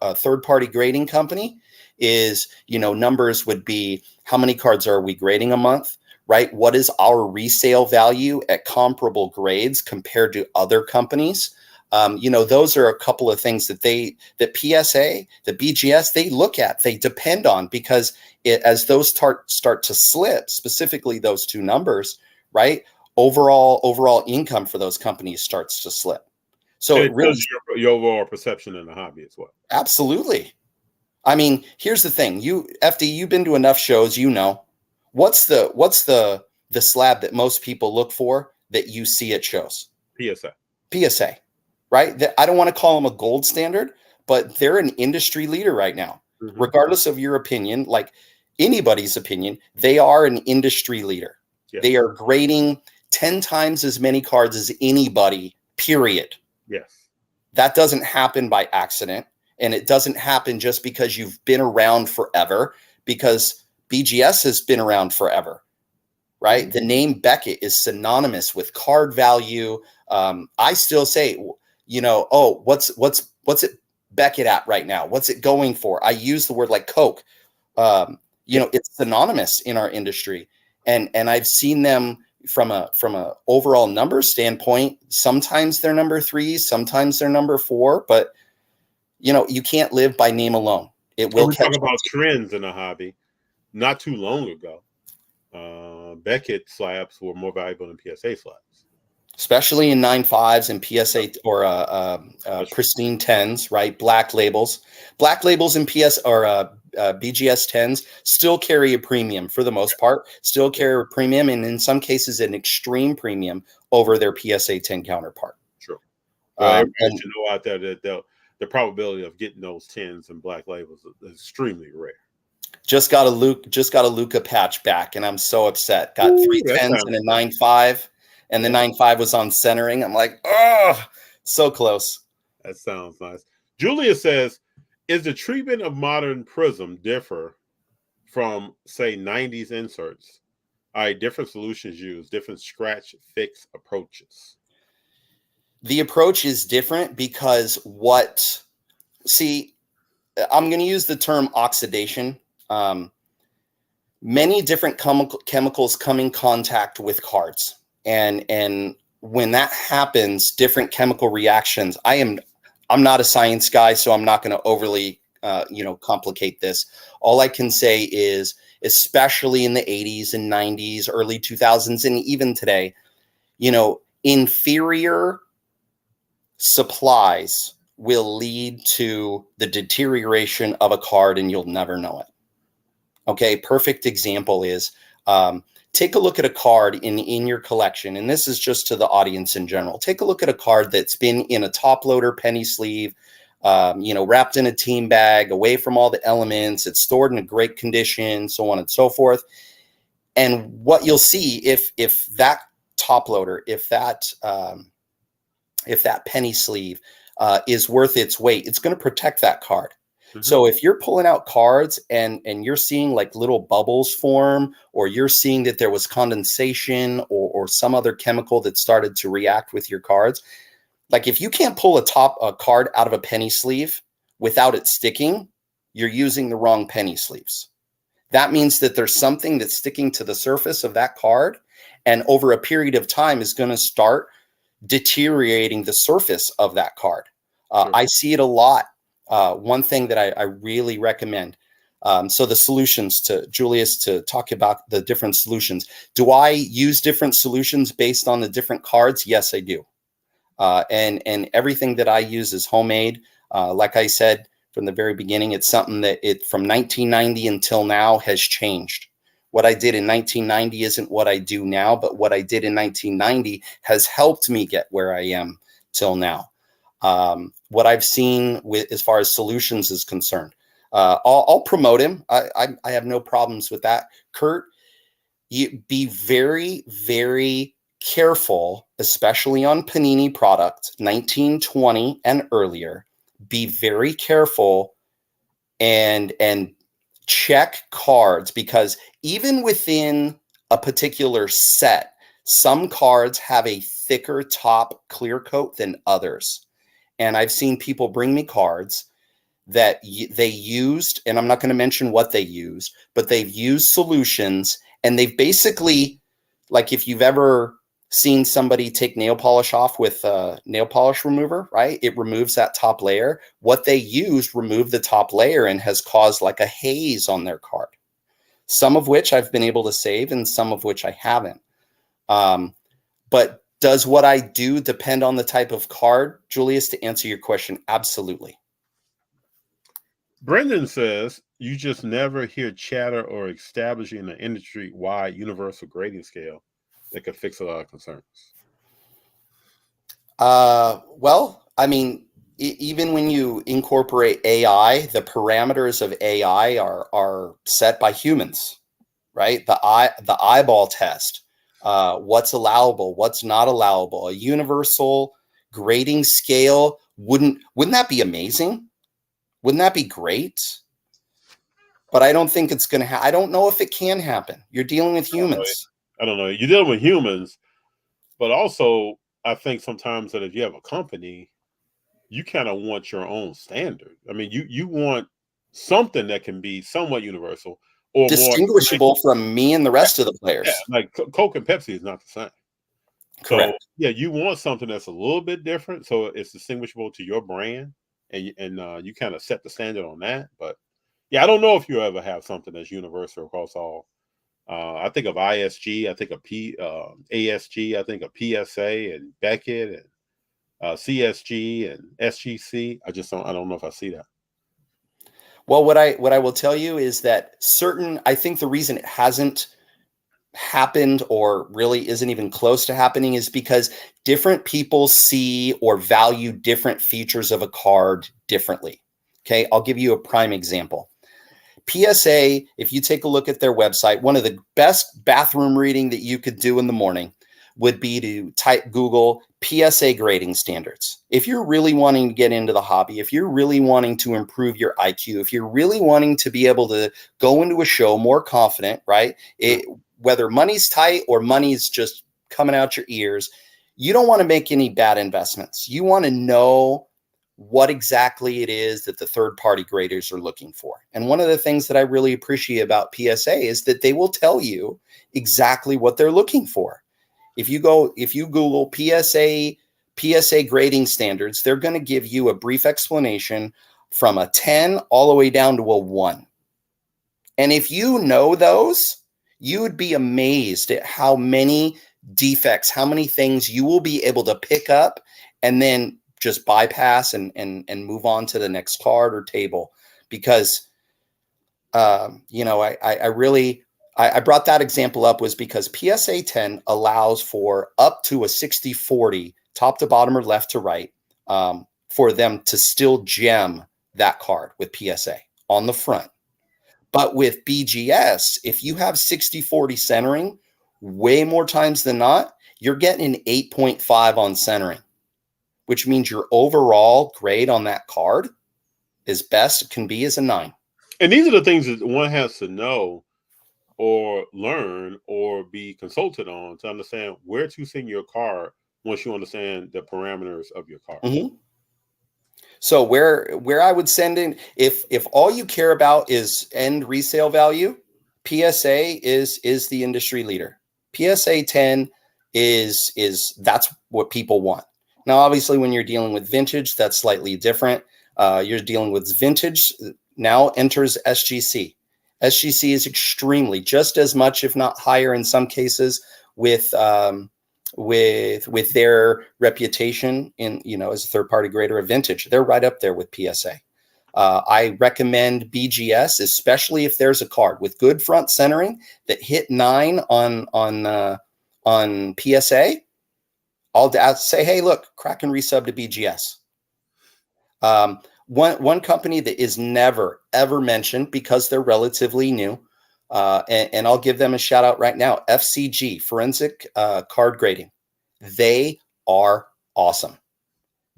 a third-party grading company is, numbers would be, how many cards are we grading a month, right? What is our resale value at comparable grades compared to other companies? Those are a couple of things that PSA, the BGS, they look at, they depend on, because as those start to slip, specifically those two numbers, right? Overall income for those companies starts to slip. So it really, your overall perception in the hobby as well. Absolutely. I mean, here's the thing. FD, you've been to enough shows, what's the slab that most people look for that you see at shows? PSA. PSA. right? I don't want to call them a gold standard, but they're an industry leader right now. Mhm. Regardless of your opinion, like anybody's opinion, they are an industry leader. Yes. They are grading 10 times as many cards as anybody, period. Yes. That doesn't happen by accident. And it doesn't happen just because you've been around forever, because BGS has been around forever, right? The name Beckett is synonymous with card value. I still say, you know, oh, what's it Beckett at right now? What's it going for? I use the word like Coke. You know, it's synonymous in our industry. And I've seen them from a overall number standpoint. Sometimes they're number 3, sometimes they're number 4, but you know, you can't live by name alone. It will We catch talk about trends in the hobby. Not too long ago, Beckett slabs were more valuable than PSA slabs, especially in 9.5s and PSA or pristine 10s, right? Black labels in PS or BGS 10s still carry a premium for the most part. Still carry a premium, and in some cases, an extreme premium over their PSA 10 counterpart. True. Everybody should know out there that the probability of getting those 10s and black labels is extremely rare. Just got a Luca patch back, and I'm so upset. Got 3 10s and a 9.5, and the 9.5 was on centering. I'm like, oh, so close. That sounds nice. Julia says, is the treatment of modern prism differ from, say, 90s inserts? Different solutions used, different scratch fix approaches. The approach is different because I'm going to use the term oxidation. Many different chemicals come in contact with cards, and when that happens, different chemical reactions. I'm not a science guy, so I'm not going to overly complicate this. All I can say is, especially in the 80s and 90s, early 2000s, and even today, you know, inferior supplies will lead to the deterioration of a card, and you'll never know it. Okay, perfect example is take a look at a card in your collection, and this is just to the audience in general. Take a look at a card that's been in a top loader penny sleeve, wrapped in a team bag, away from all the elements. It's stored in a great condition, so on and so forth. And what you'll see if that top loader, if that penny sleeve is worth its weight, it's going to protect that card. So if you're pulling out cards and you're seeing like little bubbles form, or you're seeing that there was condensation or some other chemical that started to react with your cards, like if you can't pull a card out of a penny sleeve without it sticking, you're using the wrong penny sleeves. That means that there's something that's sticking to the surface of that card, and over a period of time is going to start deteriorating the surface of that card. I see it a lot. One thing that I really recommend. So the solutions, to Julius, to talk about the different solutions. Do I use different solutions based on the different cards? Yes, I do. And everything that I use is homemade. Like I said from the very beginning, it's something that from 1990 until now has changed. What I did in 1990 isn't what I do now, but what I did in 1990 has helped me get where I am till now. What I've seen with as far as solutions is concerned, I'll promote him. I have no problems with that. Kurt, you be very, very careful, especially on Panini product 1920 and earlier. Be very careful and check cards, because even within a particular set, some cards have a thicker top clear coat than others. And I've seen people bring me cards that they used, and I'm not going to mention what they used, but they've used solutions, and they've basically, like if you've ever seen somebody take nail polish off with a nail polish remover, right? It removes that top layer. What they used removed the top layer and has caused like a haze on their card. Some of which I've been able to save, and some of which I haven't. But does what I do depend on the type of card, Julius, to answer your question? Absolutely. Brendan says, you just never hear chatter or establishing an industry-wide universal grading scale that could fix a lot of concerns. Well, I mean, even when you incorporate AI, the parameters of AI are set by humans, right? The eyeball test, what's allowable, what's not allowable, a universal grading scale. Wouldn't that be amazing? Wouldn't that be great? But I don't think it's going to I don't know if it can happen. You're dealing with humans. I don't know. You're dealing with humans, but also I think sometimes that if you have a company, you kind of want your own standard. I mean, you want something that can be somewhat universal or distinguishable from me and the rest of the players. Yeah, like Coke and Pepsi is not the same. Correct. So yeah, you want something that's a little bit different, so it's distinguishable to your brand, and you kind of set the standard on that. But yeah, I don't know if you ever have something that's universal across all. I think of ISG, I think of ASG, I think of PSA and Beckett and CSG and SGC. I don't know if I see that. Well, what I will tell you is that I think the reason it hasn't happened or really isn't even close to happening is because different people see or value different features of a card differently. Okay, I'll give you a prime example. PSA, if you take a look at their website, one of the best bathroom reading that you could do in the morning would be to type Google PSA grading standards. If you're really wanting to get into the hobby, if you're really wanting to improve your IQ, if you're really wanting to be able to go into a show more confident, right? Whether money's tight or money's just coming out your ears, you don't want to make any bad investments. You want to know what exactly it is that the third-party graders are looking for. And one of the things that I really appreciate about PSA is that they will tell you exactly what they're looking for. If you Google PSA grading standards, they're going to give you a brief explanation from a 10 all the way down to a 1. And if you know those, you would be amazed at how many defects, how many things you will be able to pick up and then just bypass and move on to the next card or table. Because, I brought that example up was because PSA 10 allows for up to a 60-40 top to bottom or left to right for them to still gem that card with PSA on the front. But with BGS, if you have 60-40 centering, way more times than not, you're getting an 8.5 on centering, which means your overall grade on that card as best it can be is a 9. And these are the things that one has to know or learn or be consulted on to understand where to send your card once you understand the parameters of your card. Mm-hmm. So where I would send in, if all you care about is end resale value, PSA is the industry leader. PSA 10 is that's what people want. Now, obviously, when you're dealing with vintage, that's slightly different. You're dealing with vintage. Now enters SGC. SGC is extremely, just as much, if not higher in some cases, with their reputation in, as a third-party grader of vintage. They're right up there with PSA. I recommend BGS, especially if there's a card with good front centering that hit 9 on PSA. I'll say, hey, look, crack and resub to BGS. One company that is never, ever mentioned because they're relatively new, and I'll give them a shout out right now, FCG, Forensic Card Grading. They are awesome.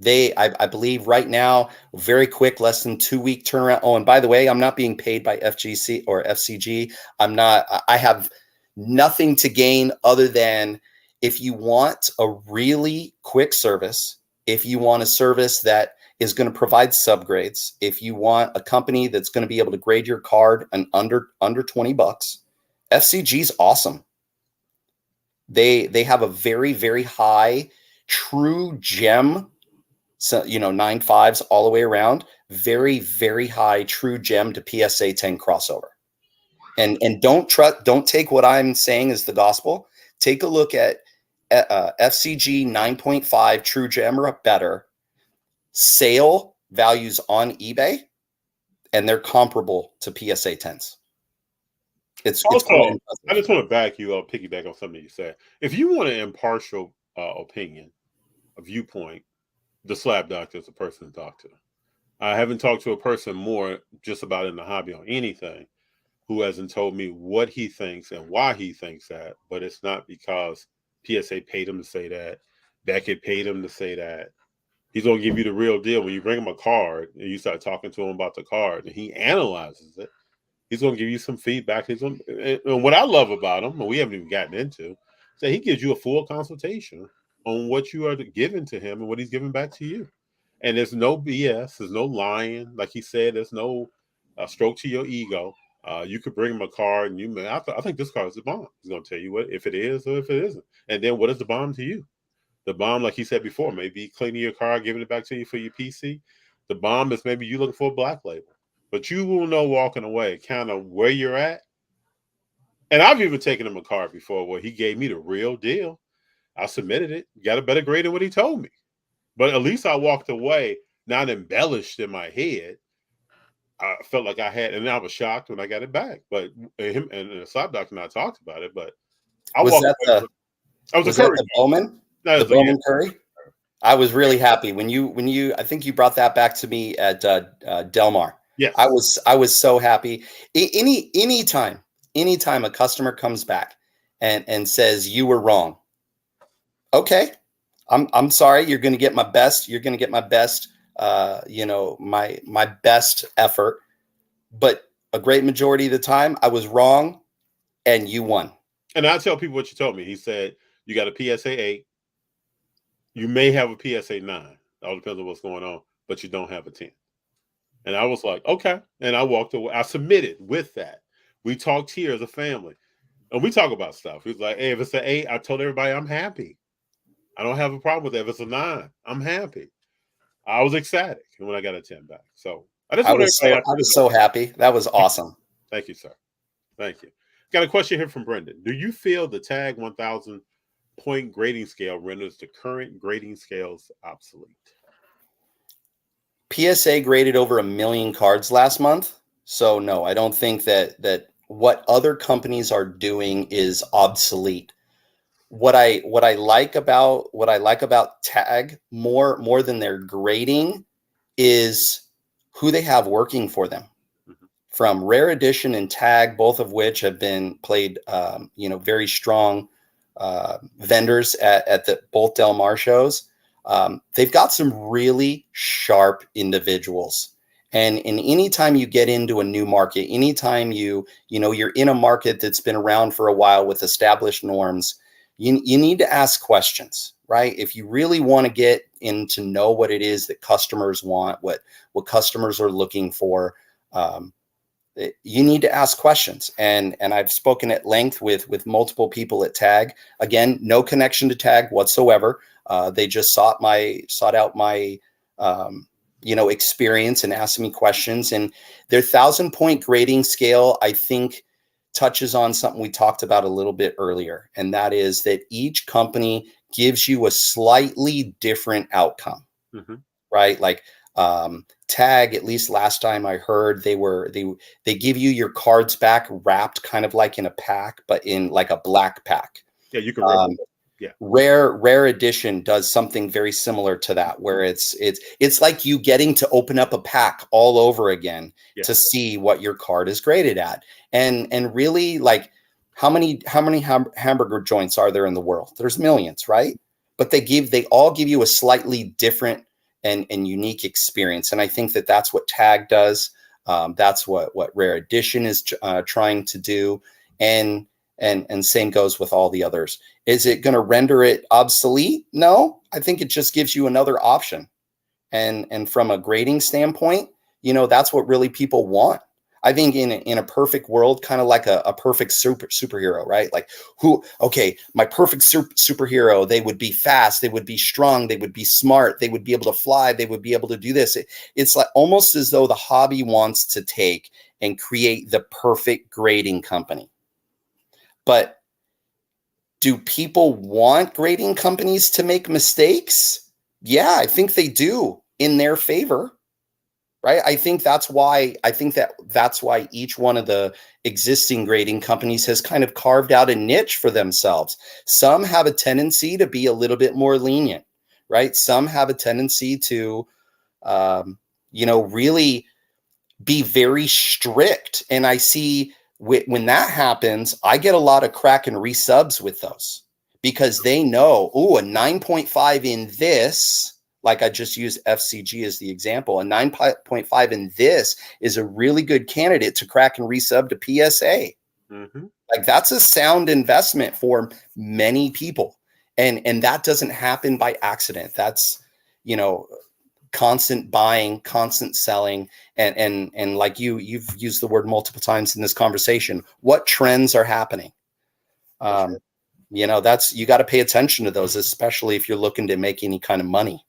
I believe right now, very quick, less than 2-week turnaround. Oh, and by the way, I'm not being paid by FGC or FCG. I have nothing to gain other than if you want a really quick service, if you want a service that is going to provide subgrades, if you want a company that's going to be able to grade your card under $20, FCG's awesome. They have a very, very high true gem, so 9.5s all the way around, very, very high true gem to PSA 10 crossover. And don't take what I'm saying as the gospel. Take a look at FCG 9.5 true gem or better sale values on eBay, and they're comparable to PSA 10s. It's also, I just want to piggyback on something you said. If you want an impartial opinion, a viewpoint, the slab doctor is the person to talk to. I haven't talked to a person more just about in the hobby on anything who hasn't told me what he thinks and why he thinks that, but it's not because PSA paid him to say that, Beckett paid him to say that. He's going to give you the real deal. When you bring him a card and you start talking to him about the card and he analyzes it, he's going to give you some feedback. And what I love about him, and we haven't even gotten into, is that he gives you a full consultation on what you are giving to him and what he's giving back to you. And there's no BS. There's no lying. Like he said, there's no stroke to your ego. You could bring him a card and you may, I think this card is the bomb. He's going to tell you what, if it is or if it isn't. And then what is the bomb to you? The bomb, like he said before, maybe cleaning your car, giving it back to you for your PC. The bomb is maybe you looking for a black label. But you will know walking away kind of where you're at. And I've even taken him a card before where he gave me the real deal. I submitted it, got a better grade than what he told me. But at least I walked away, not embellished in my head. I felt like I had, and I was shocked when I got it back. But him and the Slab Doctor and I talked about it. But I was that the Bowman? No, the Bowman Curry? I was really happy when you I think you brought that back to me at Del Mar. Yes. I was so happy. Anytime a customer comes back and says you were wrong. Okay. I'm sorry. You're going to get my best. You're going to get my best, my best effort. But a great majority of the time I was wrong and you won. And I tell people what you told me. He said, you got a PSA 8. You may have a PSA 9. All depends on what's going on, but you don't have a 10. And I was like, okay. And I walked away. I submitted with that. We talked here as a family. And we talk about stuff. He was like, hey, if it's an 8, I told everybody I'm happy. I don't have a problem with that. If it's a 9, I'm happy. I was ecstatic when I got a 10 back. So I was so happy. That was awesome. Thank you, sir. Thank you. Got a question here from Brendan. Do you feel the tag 1000 point grading scale renders the current grading scales obsolete? PSA graded over 1 million cards last month. So no, I don't think that what other companies are doing is obsolete. What I like about tag more than their grading is who they have working for them. From Rare Edition and Tag, both of which have been played, very strong vendors at the both Del Mar shows. They've got some really sharp individuals. And anytime you get into a new market, anytime you're in a market that's been around for a while with established norms, you need to ask questions, right? If you really want to get in to know what it is that customers want, what customers are looking for, you need to ask questions. And I've spoken at length with multiple people at Tag. Again, no connection to Tag whatsoever. They just sought out my experience and asked me questions. And their 1,000 point grading scale, I think, touches on something we talked about a little bit earlier. And that is that each company gives you a slightly different outcome, right? Like Tag, at least last time I heard, they give you your cards back wrapped kind of like in a pack, but in like a black pack. Yeah, you can. Yeah. Rare Edition does something very similar to that, where it's like you getting to open up a pack all over again to see what your card is graded at. And really, like, how many hamburger joints are there in the world? There's millions, right? But they all give you a slightly different and unique experience. And I think that's what Tag does. That's what Rare Edition is trying to do. And same goes with all the others. Is it going to render it obsolete? No, I think it just gives you another option. And from a grading standpoint, that's what really people want. I think in a perfect world, kind of like a perfect superhero, right? Like my perfect superhero, they would be fast, they would be strong, they would be smart, they would be able to fly, they would be able to do this. It's like almost as though the hobby wants to take and create the perfect grading company. But do people want grading companies to make mistakes? Yeah, I think they do in their favor, right? I think that's why each one of the existing grading companies has kind of carved out a niche for themselves. Some have a tendency to be a little bit more lenient, right? Some have a tendency to, really be very strict. And I see when that happens, I get a lot of crack and resubs with those because they know, a 9.5 in this, like I just used FCG as the example, a 9.5 in this is a really good candidate to crack and resub to PSA. Mm-hmm. Like that's a sound investment for many people. And that doesn't happen by accident. That's, constant buying, constant selling, and like you've used the word multiple times in this conversation. What trends are happening? That's you got to pay attention to those, especially if you're looking to make any kind of money.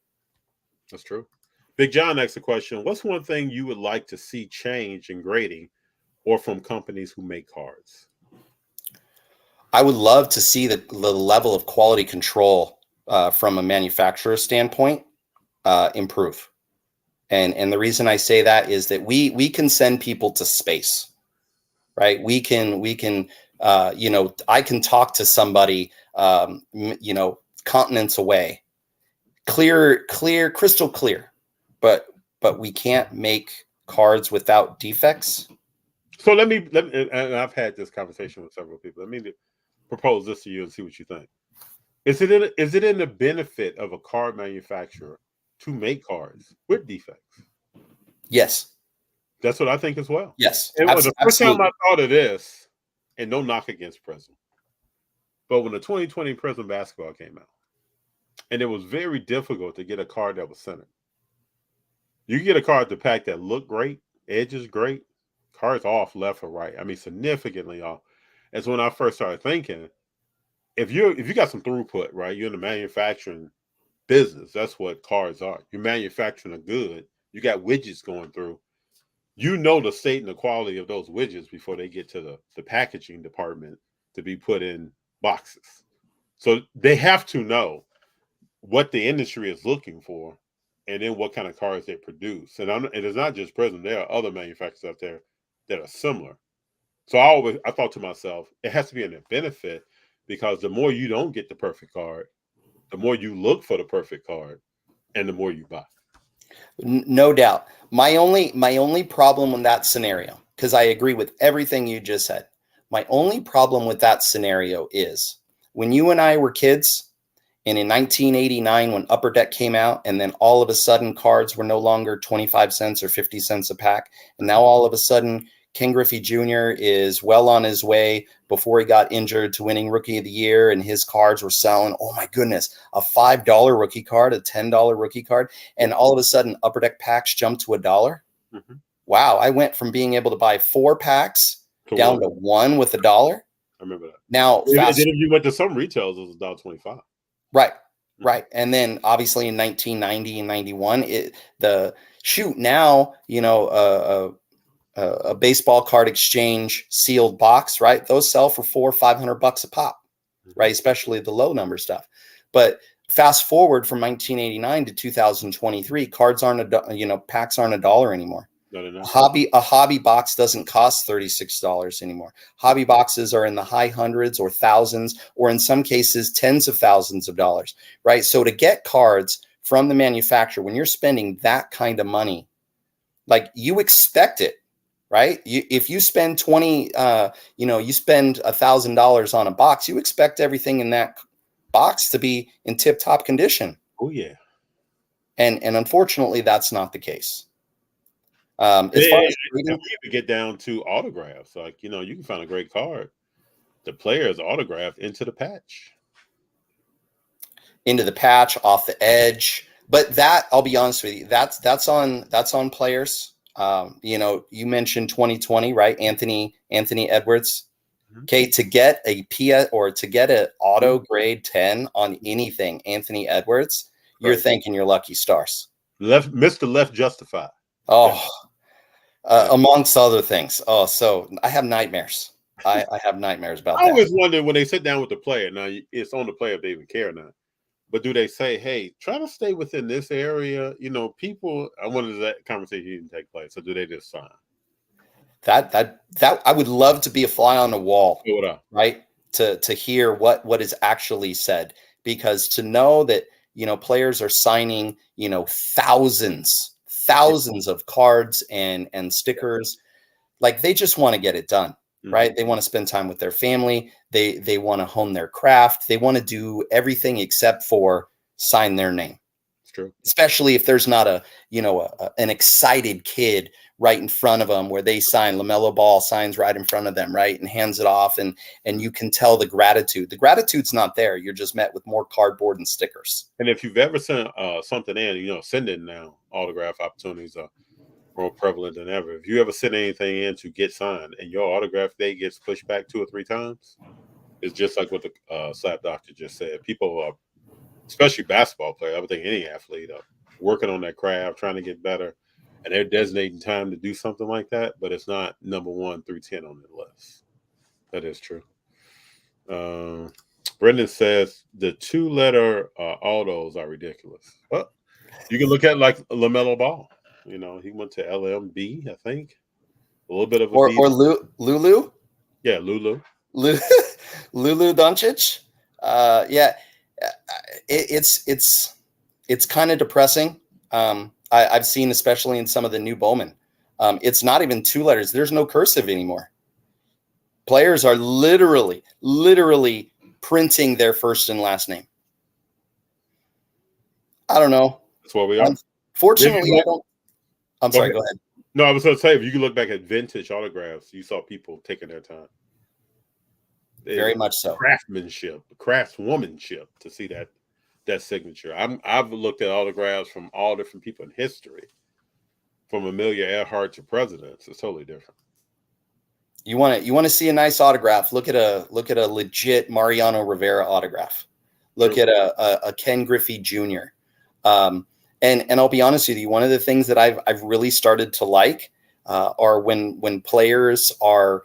That's true. Big John asks a question: what's one thing you would like to see change in grading, or from companies who make cards? I would love to see the level of quality control from a manufacturer standpoint improve. And the reason I say that is that we can send people to space, right? We can I can talk to somebody, continents away, clear, crystal clear, but we can't make cards without defects. So let me, and I've had this conversation with several people. Let me propose this to you and see what you think. Is it in the benefit of a card manufacturer to make cards with defects? Yes. That's what I think as well. Yes. And the first time I thought of this, and no knock against Prism, but when the 2020 Prism basketball came out, and it was very difficult to get a card that was centered. You can get a card to pack that looked great, edges great, cards off left or right. I mean, significantly off. That's when I first started thinking, if you got some throughput, right? You're in the manufacturing business. That's what cards are. You're manufacturing a good. You got widgets going through. You know the state and the quality of those widgets before they get to the packaging department to be put in boxes. So they have to know what the industry is looking for, and then what kind of cards they produce. And it's not just Prism. There are other manufacturers out there that are similar. So I thought to myself, it has to be in their benefit, because the more you don't get the perfect card, the more you look for the perfect card, and the more you buy. No doubt. My only problem in that scenario, because I agree with everything you just said, my only problem with that scenario is when you and I were kids, and in 1989, when Upper Deck came out, and then all of a sudden cards were no longer 25 cents or 50 cents a pack, and now all of a sudden Ken Griffey Jr. is well on his way before he got injured to winning Rookie of the Year, and his cards were selling, oh my goodness, a $5 rookie card, a $10 rookie card, and all of a sudden Upper Deck packs jumped to $1. Mm-hmm. Wow, I went from being able to buy 4 packs down to 1 with $1. I remember that. Now, if you went to some retailers, it was $1.25. Right. Right. And then obviously in 1990 and 91, a baseball card exchange sealed box, right? Those sell for $400-500 a pop, right? Especially the low number stuff. But fast forward from 1989 to 2023, cards aren't packs aren't $1 anymore. A hobby box doesn't cost $36 anymore. Hobby boxes are in the high hundreds or thousands, or in some cases tens of thousands of dollars, right? So to get cards from the manufacturer, when you're spending that kind of money, like you expect it, right? If you spend you spend $1,000 on a box, you expect everything in that box to be in tip-top condition. Oh yeah. And unfortunately, that's not the case. As far as we even get down to autographs, like you can find a great card, the player is autographed into the patch, off the edge. But that, I'll be honest with you, that's on players. You mentioned 2020, right? Anthony Edwards. Mm-hmm. Okay, to get a PS or to get an auto grade 10 on anything, Anthony Edwards, you're thanking your lucky stars. Mr. Left Justified. Oh. Amongst other things. Oh, so I have nightmares. I have nightmares about that. I always wonder when they sit down with the player. Now, it's on the player if they even care or not. But do they say, hey, try to stay within this area? People, I wanted that conversation didn't take place. So do they just sign? That I would love to be a fly on the wall, right? To hear what is actually said, because to know that, players are signing, thousands of cards and stickers. Like, they just want to get it done, right? They want to spend time with their family. They want to hone their craft. They want to do everything except for sign their name. It's true. Especially if there's not an excited kid right in front of them where they sign. LaMelo Ball signs right in front of them, right, and hands it off, and you can tell the gratitude. The gratitude's not there. You're just met with more cardboard and stickers. And if you've ever sent something in, sending now autograph opportunities are more prevalent than ever. If you ever send anything in to get signed and your autograph date gets pushed back 2 or 3 times, it's just like what the Slab Doctor just said. People are, especially basketball players, I would think any athlete, are working on their craft, trying to get better, and they're designating time to do something like that, but it's not number 1 through 10 on the list. That is true. Brendan says the 2-letter autos are ridiculous. Well, you can look at like LaMelo Ball. He went to LMB, I think. A little bit of a or Lulu. Yeah, Lulu. Lulu Doncic. Yeah, it's kind of depressing. I've seen, especially in some of the new Bowman, it's not even 2 letters. There's no cursive anymore. Players are literally printing their first and last name. I don't know. That's what we are. Fortunately, I don't. I'm sorry. Go ahead. No, I was going to say, if you can look back at vintage autographs, you saw people taking their time. Very much so. Craftsmanship, craftswomanship to see that signature. I've looked at autographs from all different people in history, from Amelia Earhart to presidents. It's totally different. You want to see a nice autograph? Look at a legit Mariano Rivera autograph. Look at a Ken Griffey Jr. And I'll be honest with you, one of the things that I've really started to like are when players are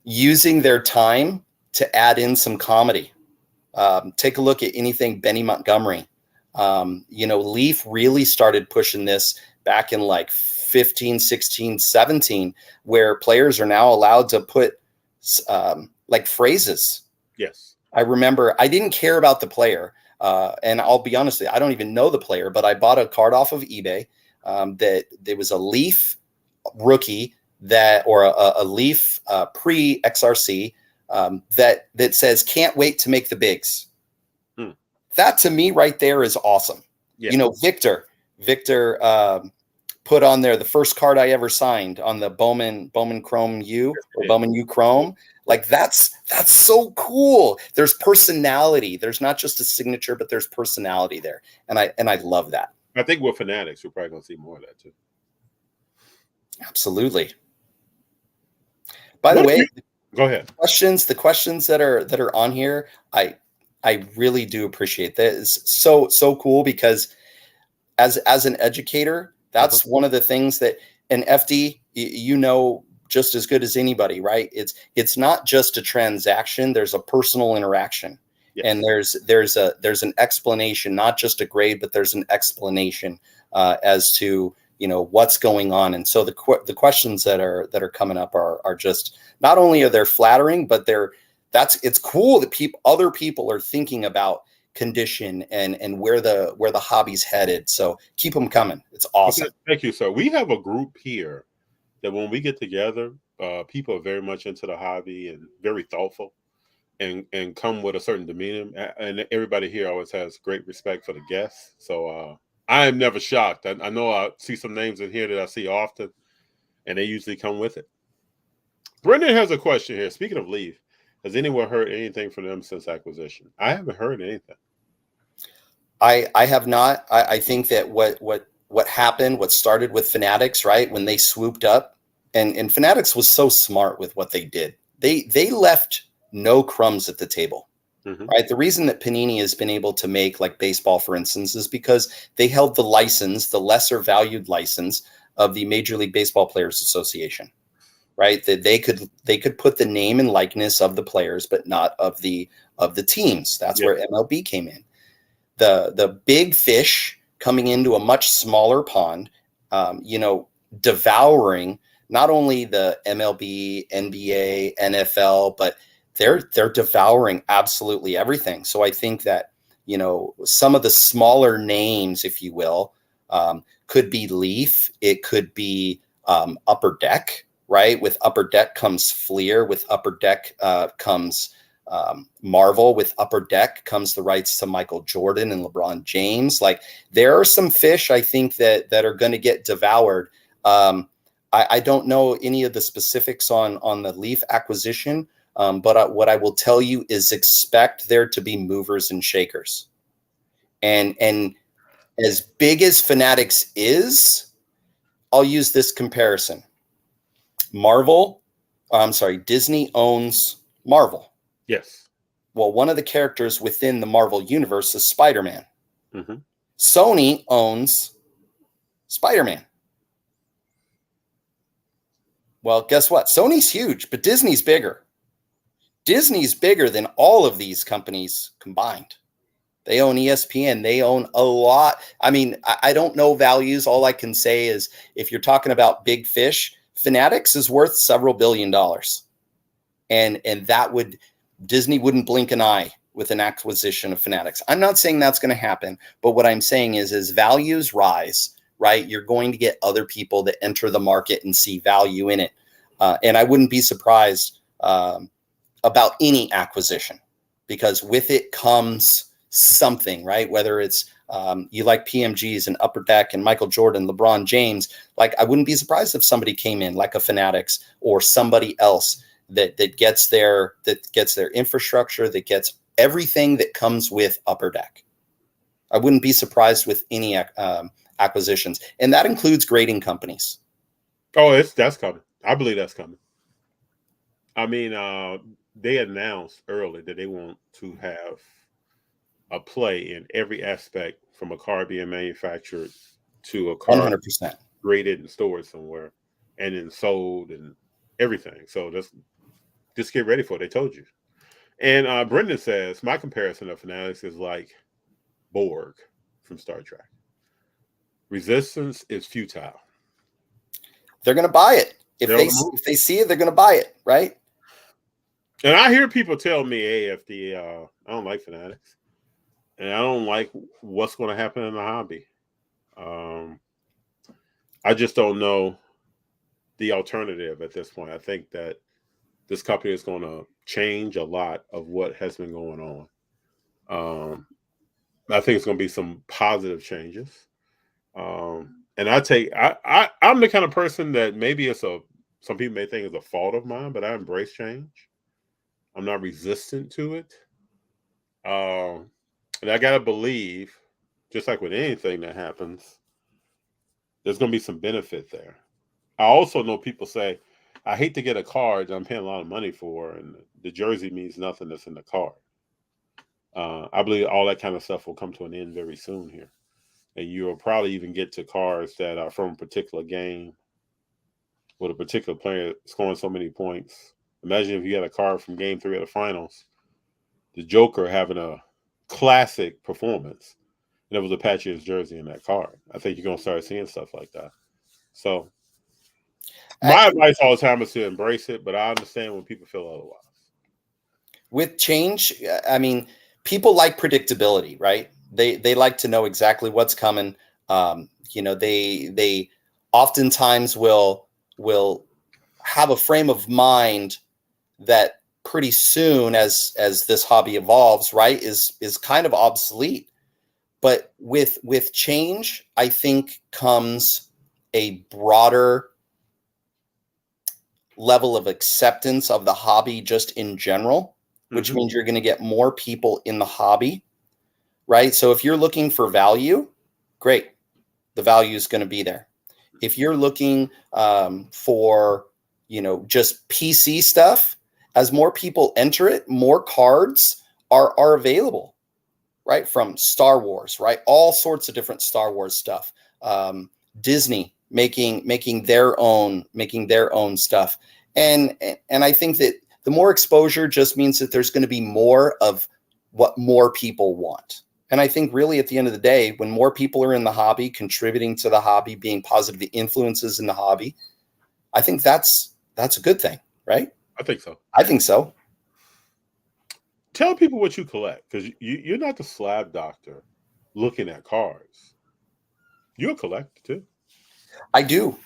using their time to add in some comedy. Take a look at anything Benny Montgomery. Leaf really started pushing this back in like 15, 16, 17, where players are now allowed to put like phrases. Yes. I remember I didn't care about the player. And I'll be honest with you, I don't even know the player, but I bought a card off of eBay that there was a Leaf rookie or a Leaf pre-XRC that says, "Can't wait to make the bigs." That to me right there is awesome. Yeah. Victor put on there the first card I ever signed on the Bowman Chrome U or Bowman U Chrome. Like that's so cool. There's personality. There's not just a signature, but there's personality there. And I love that. I think with Fanatics, we're probably gonna see more of that too. Absolutely. By the way, go ahead. The questions that are on here, I really do appreciate that. It's so cool because as an educator, that's one of the things that an FD, just as good as anybody, right? It's not just a transaction. There's a personal interaction. Yes. And there's an explanation, not just a grade, but there's an explanation as to what's going on. And so the questions that are coming up are just, not only are they flattering, but it's cool that other people are thinking about condition and where the hobby's headed. So keep them coming. It's awesome. Okay, thank you, sir. We have a group here that when we get together, people are very much into the hobby and very thoughtful and come with a certain demeanor. And everybody here always has great respect for the guests. So I am never shocked. I know I see some names in here that I see often, and they usually come with it. Brendan has a question here. Speaking of Leaf, has anyone heard anything from them since acquisition? I haven't heard anything. I have not. I think that what happened, what started with Fanatics, right? When they swooped up, and Fanatics was so smart with what they did. They left no crumbs at the table, right? The reason that Panini has been able to make like baseball, for instance, is because they held the license, the lesser valued license of the Major League Baseball Players Association, right? That they could put the name and likeness of the players, but not of the teams. That's where MLB came in. The big fish coming into a much smaller pond, devouring not only the MLB, NBA, NFL, but they're devouring absolutely everything. So I think that some of the smaller names, if you will, could be Leaf. It could be Upper Deck, right? With Upper Deck comes Fleer. With Upper Deck comes Marvel. With Upper Deck comes the rights to Michael Jordan and LeBron James. Like, there are some fish, I think, that are going to get devoured. I don't know any of the specifics on the Leaf acquisition, but what I will tell you is expect there to be movers and shakers. And as big as Fanatics is, I'll use this comparison. Disney owns Marvel. Yes. Well, one of the characters within the Marvel universe is Spider-Man. Mm-hmm. Sony owns Spider-Man. Well, guess what? Sony's huge, but Disney's bigger. Disney's bigger than all of these companies combined. They own ESPN. They own a lot. I mean, I don't know values. All I can say is if you're talking about big fish, Fanatics is worth several $billion. And Disney wouldn't blink an eye with an acquisition of Fanatics. I'm not saying that's going to happen, but what I'm saying is as values rise, right, you're going to get other people that enter the market and see value in it. And I wouldn't be surprised about any acquisition, because with it comes something, right? Whether it's you like PMGs and Upper Deck and Michael Jordan, LeBron James, like I wouldn't be surprised if somebody came in like a Fanatics or somebody else that gets their infrastructure, that gets everything that comes with Upper Deck. I wouldn't be surprised with any acquisitions, and that includes grading companies. Oh, that's coming. I believe that's coming. I mean, they announced early that they want to have a play in every aspect, from a car being manufactured to a car 100% graded and stored somewhere and then sold and everything. So just get ready for it. They told you. And Brendan says, my comparison of Fanatics is like Borg from Star Trek. Resistance is futile. They're going to buy it. If they see it, they're going to buy it, right? And I hear people tell me, AFD, I don't like Fanatics. And I don't like what's going to happen in the hobby. I just don't know the alternative at this point. I think that this company is going to change a lot of what has been going on. I think it's going to be some positive changes. And I'm the kind of person that maybe some people may think it's a fault of mine, but I embrace change. I'm not resistant to it. And I got to believe, just like with anything that happens, there's going to be some benefit there. I also know people say, I hate to get a card that I'm paying a lot of money for, and the jersey means nothing that's in the card. I believe all that kind of stuff will come to an end very soon here. And you'll probably even get to cards that are from a particular game with a particular player scoring so many points. Imagine if you had a card from Game 3 of the finals, the Joker having a classic performance, and it was a Patriots jersey in that card. I think you're going to start seeing stuff like that. So my advice all the time is to embrace it, but I understand when people feel otherwise. With change, I mean, people like predictability, right? They like to know exactly what's coming. They oftentimes will have a frame of mind that pretty soon as this hobby evolves, right, is kind of obsolete. But with change, I think comes a broader level of acceptance of the hobby just in general, which means you're going to get more people in the hobby, right? So if you're looking for value, great. The value is going to be there. If you're looking for, just PC stuff, as more people enter it, more cards are available, right? From Star Wars, right? All sorts of different Star Wars stuff. Disney making their own stuff. And I think that the more exposure just means that there's going to be more of what more people want. And I think really at the end of the day, when more people are in the hobby, contributing to the hobby, being positive influences in the hobby, I think that's a good thing, right? I think so. I think so. Tell people what you collect, because you're not the slab doctor looking at cards. You're a collector too. I do.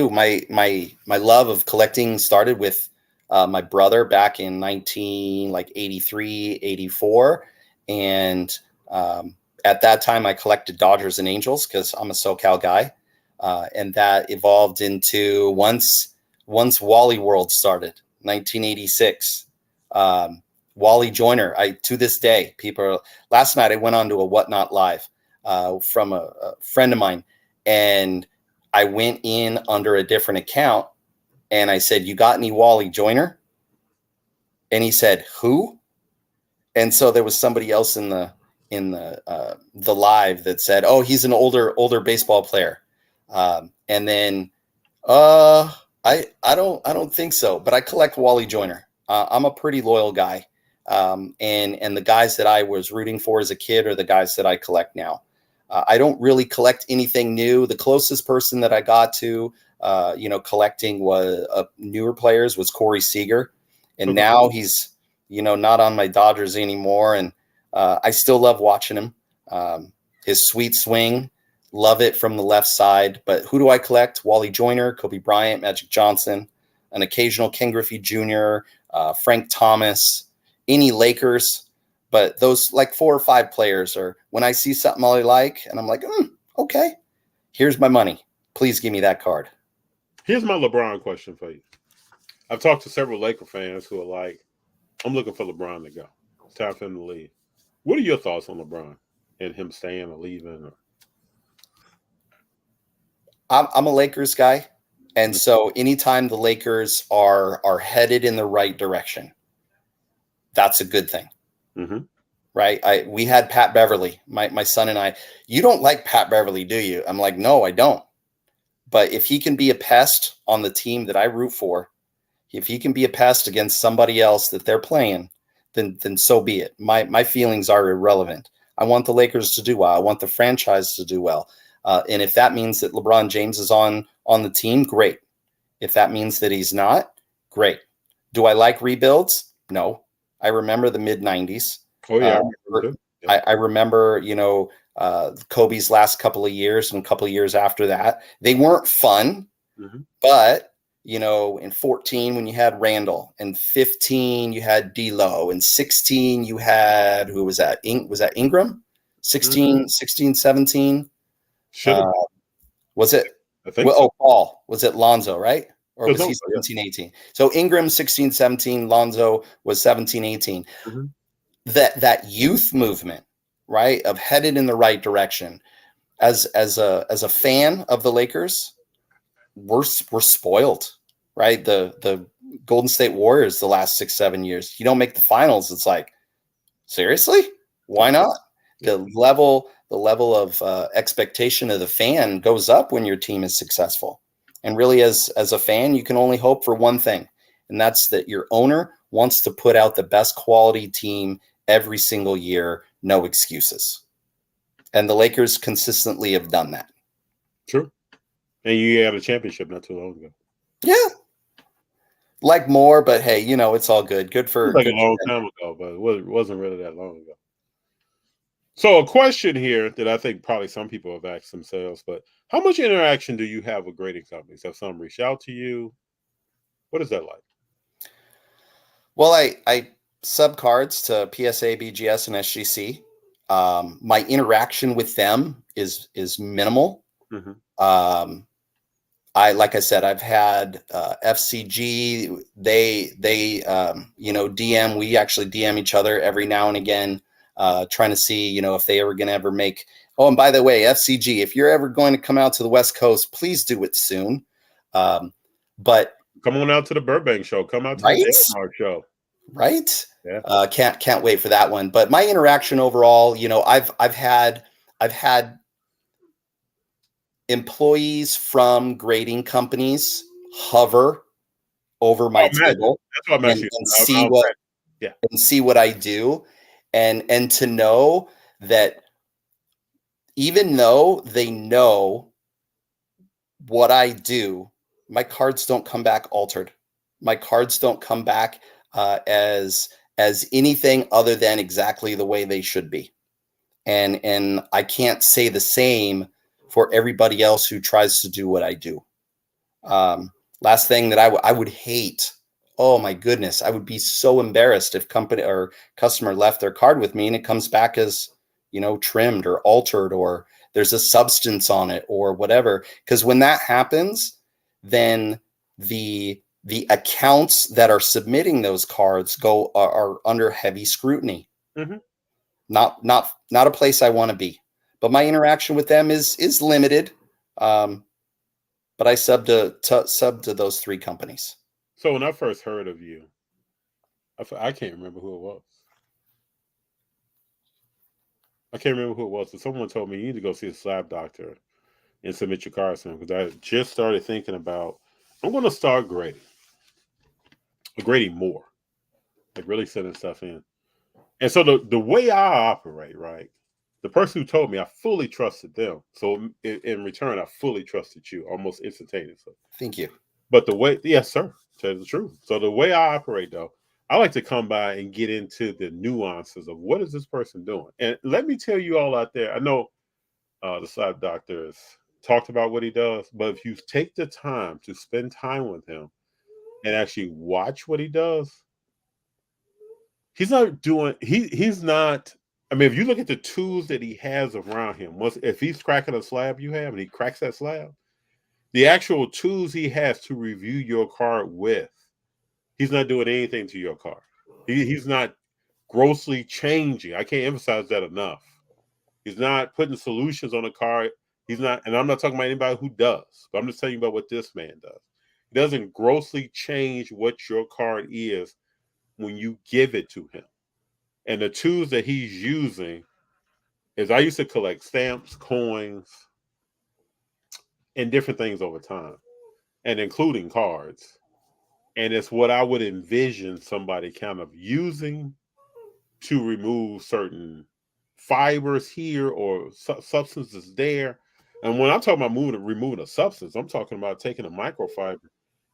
My love of collecting started with my brother back in 83, 84. And at that time, I collected Dodgers and Angels because I'm a SoCal guy. And that evolved into once Wally World started, 1986. Wally Joyner, to this day, last night I went on to a Whatnot Live from a friend of mine, and I went in under a different account and I said, "You got any Wally Joyner?" And he said, "Who?" And so there was somebody else in the live that said, "Oh, he's an older baseball player." And then I don't think so, but I collect Wally Joyner. I'm a pretty loyal guy. And the guys that I was rooting for as a kid are the guys that I collect now. I don't really collect anything new. The closest person that I got to, collecting was newer players was Corey Seager. And now he's, not on my Dodgers anymore. And I still love watching him. His sweet swing, love it from the left side. But who do I collect? Wally Joyner, Kobe Bryant, Magic Johnson, an occasional Ken Griffey Jr., Frank Thomas, any Lakers, but those like 4 or 5 players are when I see something I like and I'm like, okay, here's my money. Please give me that card. Here's my LeBron question for you. I've talked to several Laker fans who are like, I'm looking for LeBron to go. It's time for him to leave. What are your thoughts on LeBron and him staying or leaving? I'm a Lakers guy. And so anytime the Lakers are headed in the right direction, that's a good thing. Mm-hmm. Right. We had Pat Beverly, my son and I. You don't like Pat Beverly, do you? I'm like, no, I don't. But if he can be a pest on the team that I root for, if he can be a pest against somebody else that they're playing, then so be it. My feelings are irrelevant. I want the Lakers to do well. I want the franchise to do well. And if that means that LeBron James is on the team, great. If that means that he's not, great. Do I like rebuilds? No. I remember the mid-90s. Oh, yeah. I remember, Kobe's last couple of years and a couple of years after that. They weren't fun, but, in 14 when you had Randall, and 15 you had D'Lo, and 16 you had, who was that? Was that Ingram? 16, 17? Was it? I think so. Paul. Was it Lonzo, right? Or was he 17, 18? So Ingram 16, 17, Lonzo was 17, 18. Mm-hmm. That youth movement, right, of headed in the right direction. As a fan of the Lakers, we're spoiled, right? The Golden State Warriors the last 6-7 years. You don't make the finals, it's like, seriously? Why not? The level of expectation of the fan goes up when your team is successful. And really, as a fan, you can only hope for one thing, and that's that your owner wants to put out the best quality team every single year, no excuses. And the Lakers consistently have done that. True. And you had a championship not too long ago. Yeah. Like more, but hey, it's all good. Good for a long time ago, but it wasn't really that long ago. So a question here that I think probably some people have asked themselves, but how much interaction do you have with grading companies? Have some reach out to you? What is that like? Well, I sub cards to PSA, BGS, and SGC. My interaction with them is minimal. Mm-hmm. Like I said, I've had FCG. They DM. We actually DM each other every now and again, trying to see if they ever going to ever make. Oh, and by the way, FCG, if you're ever going to come out to the West Coast, please do it soon. But come on out to the Burbank show. Come out to the Denmark show. Right. Yeah. Can't wait for that one. But my interaction overall, I've had employees from grading companies hover over my table and see what I do, and to know that even though they know what I do, my cards don't come back altered. My cards don't come back as as anything other than exactly the way they should be. And I can't say the same for everybody else who tries to do what I do. Last thing that I would hate, oh my goodness, I would be so embarrassed if company or customer left their card with me and it comes back as, you know, trimmed or altered, or there's a substance on it or whatever. Because when that happens, then the accounts that are submitting those cards are under heavy scrutiny. Mm-hmm. Not a place I want to be. But my interaction with them is limited. But I sub to those 3 companies. So when I first heard of you, I can't remember who it was. I can't remember who it was. But someone told me you need to go see a Slab Doctor and submit your cards to him, because I just started thinking about, I'm going to start grading more, like really sending stuff in. And so the way I operate, right? The person who told me, I fully trusted them. So in return, I fully trusted you almost instantaneously. Thank you. But the way, yes, sir, tell you the truth. So the way I operate, though, I like to come by and get into the nuances of what is this person doing. And let me tell you all out there, I know the Slab Doctor has talked about what he does, but if you take the time to spend time with him and actually watch what he does, he's not doing, he's not, I mean, if you look at the tools that he has around him, if he's cracking a slab you have and he cracks that slab, the actual tools he has to review your card with, he's not doing anything to your card. He's not grossly changing. I can't emphasize that enough. He's not putting solutions on the card. He's not, and I'm not talking about anybody who does, but I'm just telling you about what this man does. He doesn't grossly change what your card is when you give it to him. And the tools that he's using is, I used to collect stamps, coins, and different things over time, and including cards. And it's what I would envision somebody kind of using to remove certain fibers here or substances there. And when I'm talking about removing a substance, I'm talking about taking a microfiber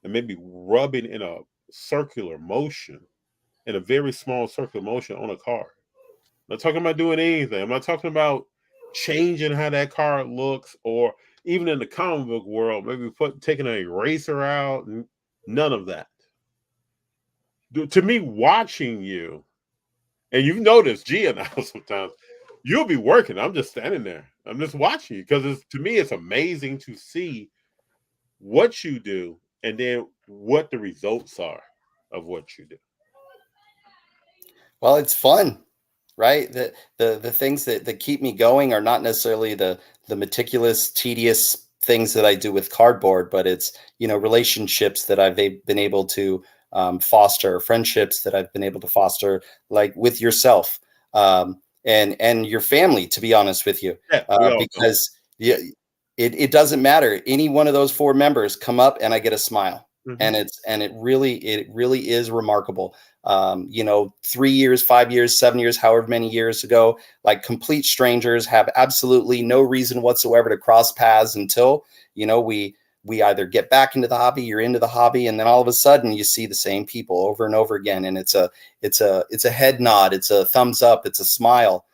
and maybe rubbing in a circular motion, in a very small circular motion on a card. I'm not talking about doing anything. I'm not talking about changing how that card looks, or even in the comic book world, maybe taking an eraser out. None of that. To me, watching you, and you've noticed Gia now sometimes, you'll be working. I'm just standing there. I'm just watching you, because to me, it's amazing to see what you do and then what the results are of what you do. Well, it's fun, right? The things that keep me going are not necessarily the meticulous, tedious things that I do with cardboard, but it's, you know, relationships that I've been able to foster, friendships that I've been able to foster, like with yourself and your family, to be honest with you, because it doesn't matter. Any one of those 4 members come up and I get a smile. Mm-hmm. and it really is remarkable. You know, 3 years, 5 years, 7 years, however many years ago, like complete strangers, have absolutely no reason whatsoever to cross paths until, you know, we either get back into the hobby, you're into the hobby, and then all of a sudden you see the same people over and over again. And it's a head nod, it's a thumbs up, it's a smile.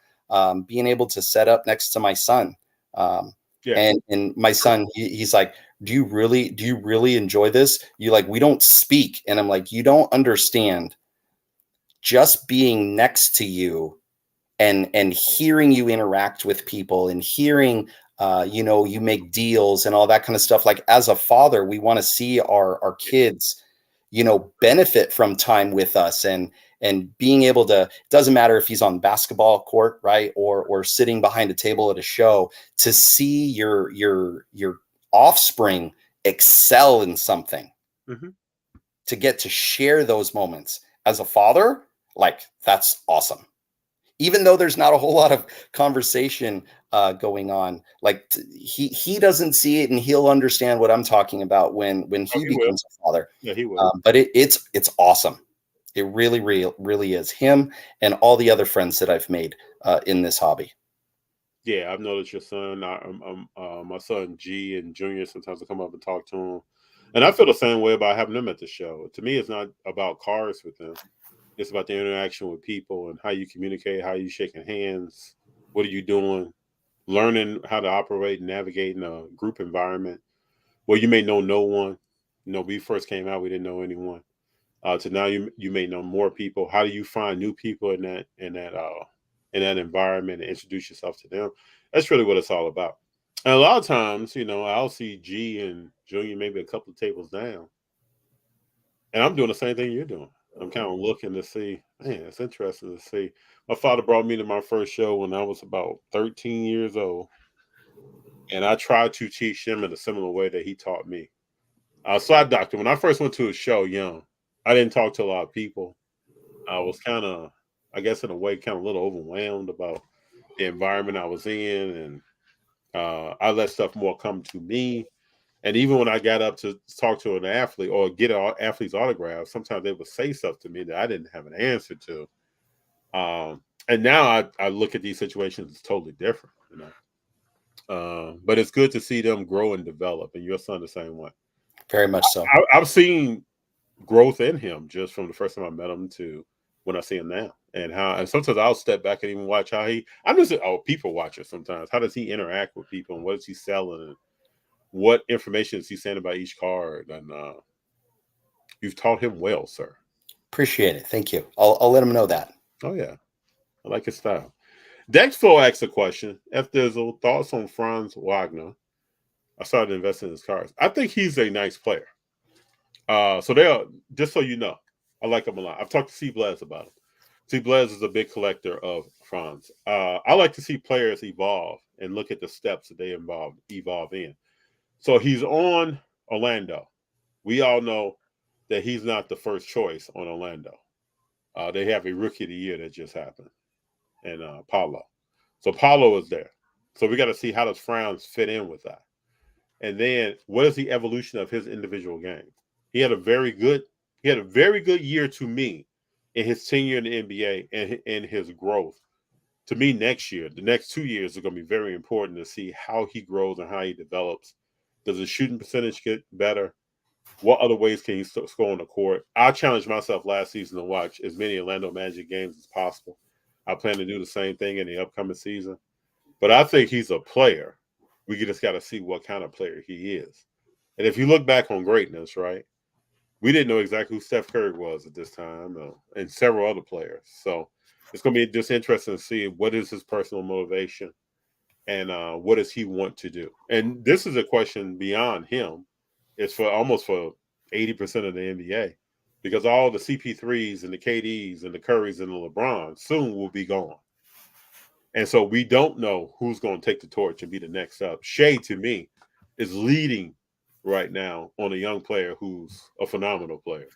Being able to set up next to my son. And my son, he's like, do you really enjoy this? You like, we don't speak. And I'm like, you don't understand. Just being next to you and hearing you interact with people and hearing, you know, you make deals and all that kind of stuff. Like, as a father, we want to see our kids, you know, benefit from time with us, and being able to, it doesn't matter if he's on the basketball court, right, or sitting behind a table at a show, to see your offspring excel in something, mm-hmm. to get to share those moments as a father, like, that's awesome. Even though there's not a whole lot of conversation going on, like, he doesn't see it, and he'll understand what I'm talking about when he becomes a father. Yeah, he will. But it's awesome. It really is. Him and all the other friends that I've made in this hobby. Yeah, I've noticed your son. My son G and Junior, sometimes I come up and talk to him, and I feel the same way about having them at the show. To me, it's not about cars with them. It's about the interaction with people and how you communicate, how you shaking hands, what are you doing, learning how to operate and navigate in a group environment where you may know no one. You know, we first came out, we didn't know anyone. To now you may know more people. How do you find new people in that environment and introduce yourself to them? That's really what it's all about. And a lot of times, you know, I'll see G and Junior maybe a couple of tables down, and I'm doing the same thing you're doing. I'm kind of looking to see, man, it's interesting to see. My father brought me to my first show when I was about 13 years old, and I tried to teach him in a similar way that he taught me. Slab Doctor, when I first went to a show young, I didn't talk to a lot of people. I was kind of, I guess in a way, kind of a little overwhelmed about the environment I was in, and I let stuff more come to me. And even when I got up to talk to an athlete or get an athlete's autograph, sometimes they would say stuff to me that I didn't have an answer to. And now I look at these situations as totally different, you know. But it's good to see them grow and develop, and your son the same way. Very much so. I've seen growth in him just from the first time I met him to when I see him now, and sometimes I'll step back and even watch how I'm just people watcher sometimes. How does he interact with people, and what is he selling, and what information is he saying about each card? And you've taught him well, sir. Appreciate it. Thank you. I'll let him know that. Oh yeah, I like his style. Dexflo asks a question: F Dizzle, thoughts on Franz Wagner? I started investing in his cards. I think he's a nice player. So they are, just so you know, I like him a lot. I've talked to C. Blaise about him. C. Blaise is a big collector of Franz. I like to see players evolve and look at the steps that they evolve in. So he's on Orlando. We all know that he's not the first choice on Orlando. They have a rookie of the year that just happened, and Paulo. So Paulo is there. So we got to see how does Franz fit in with that. And then what is the evolution of his individual game? He had a very good year to me in his tenure in the NBA and in his growth. To me, next year, the next 2 years are going to be very important to see how he grows and how he develops. Does his shooting percentage get better? What other ways can he score on the court? I challenged myself last season to watch as many Orlando Magic games as possible. I plan to do the same thing in the upcoming season. But I think he's a player. We just got to see what kind of player he is. And if you look back on greatness, right, we didn't know exactly who Steph Curry was at this time and several other players. So it's going to be just interesting to see what is his personal motivation and what does he want to do. And this is a question beyond him. It's for 80% of the NBA because all the CP3s and the KDs and the Currys and the LeBrons soon will be gone. And so we don't know who's going to take the torch and be the next up. Shea, to me, is leading right now on a young player who's a phenomenal player.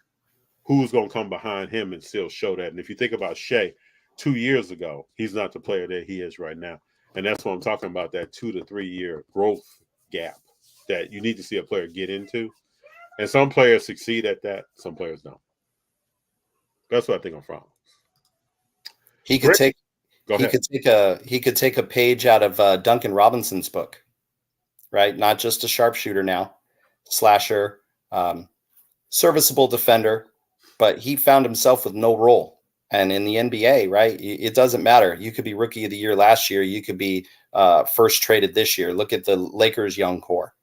Who's going to come behind him and still show that? And if you think about Shea, 2 years ago, he's not the player that he is right now. And that's what I'm talking about, that 2 to 3 year growth gap that you need to see a player get into. And some players succeed at that, some players don't. That's what I think I'm from. He could take a page out of Duncan Robinson's book, right? Not just a sharpshooter now, slasher, serviceable defender, but he found himself with no role. And in the NBA, right, it doesn't matter. You could be rookie of the year last year. You could be first traded this year. Look at the Lakers' young core.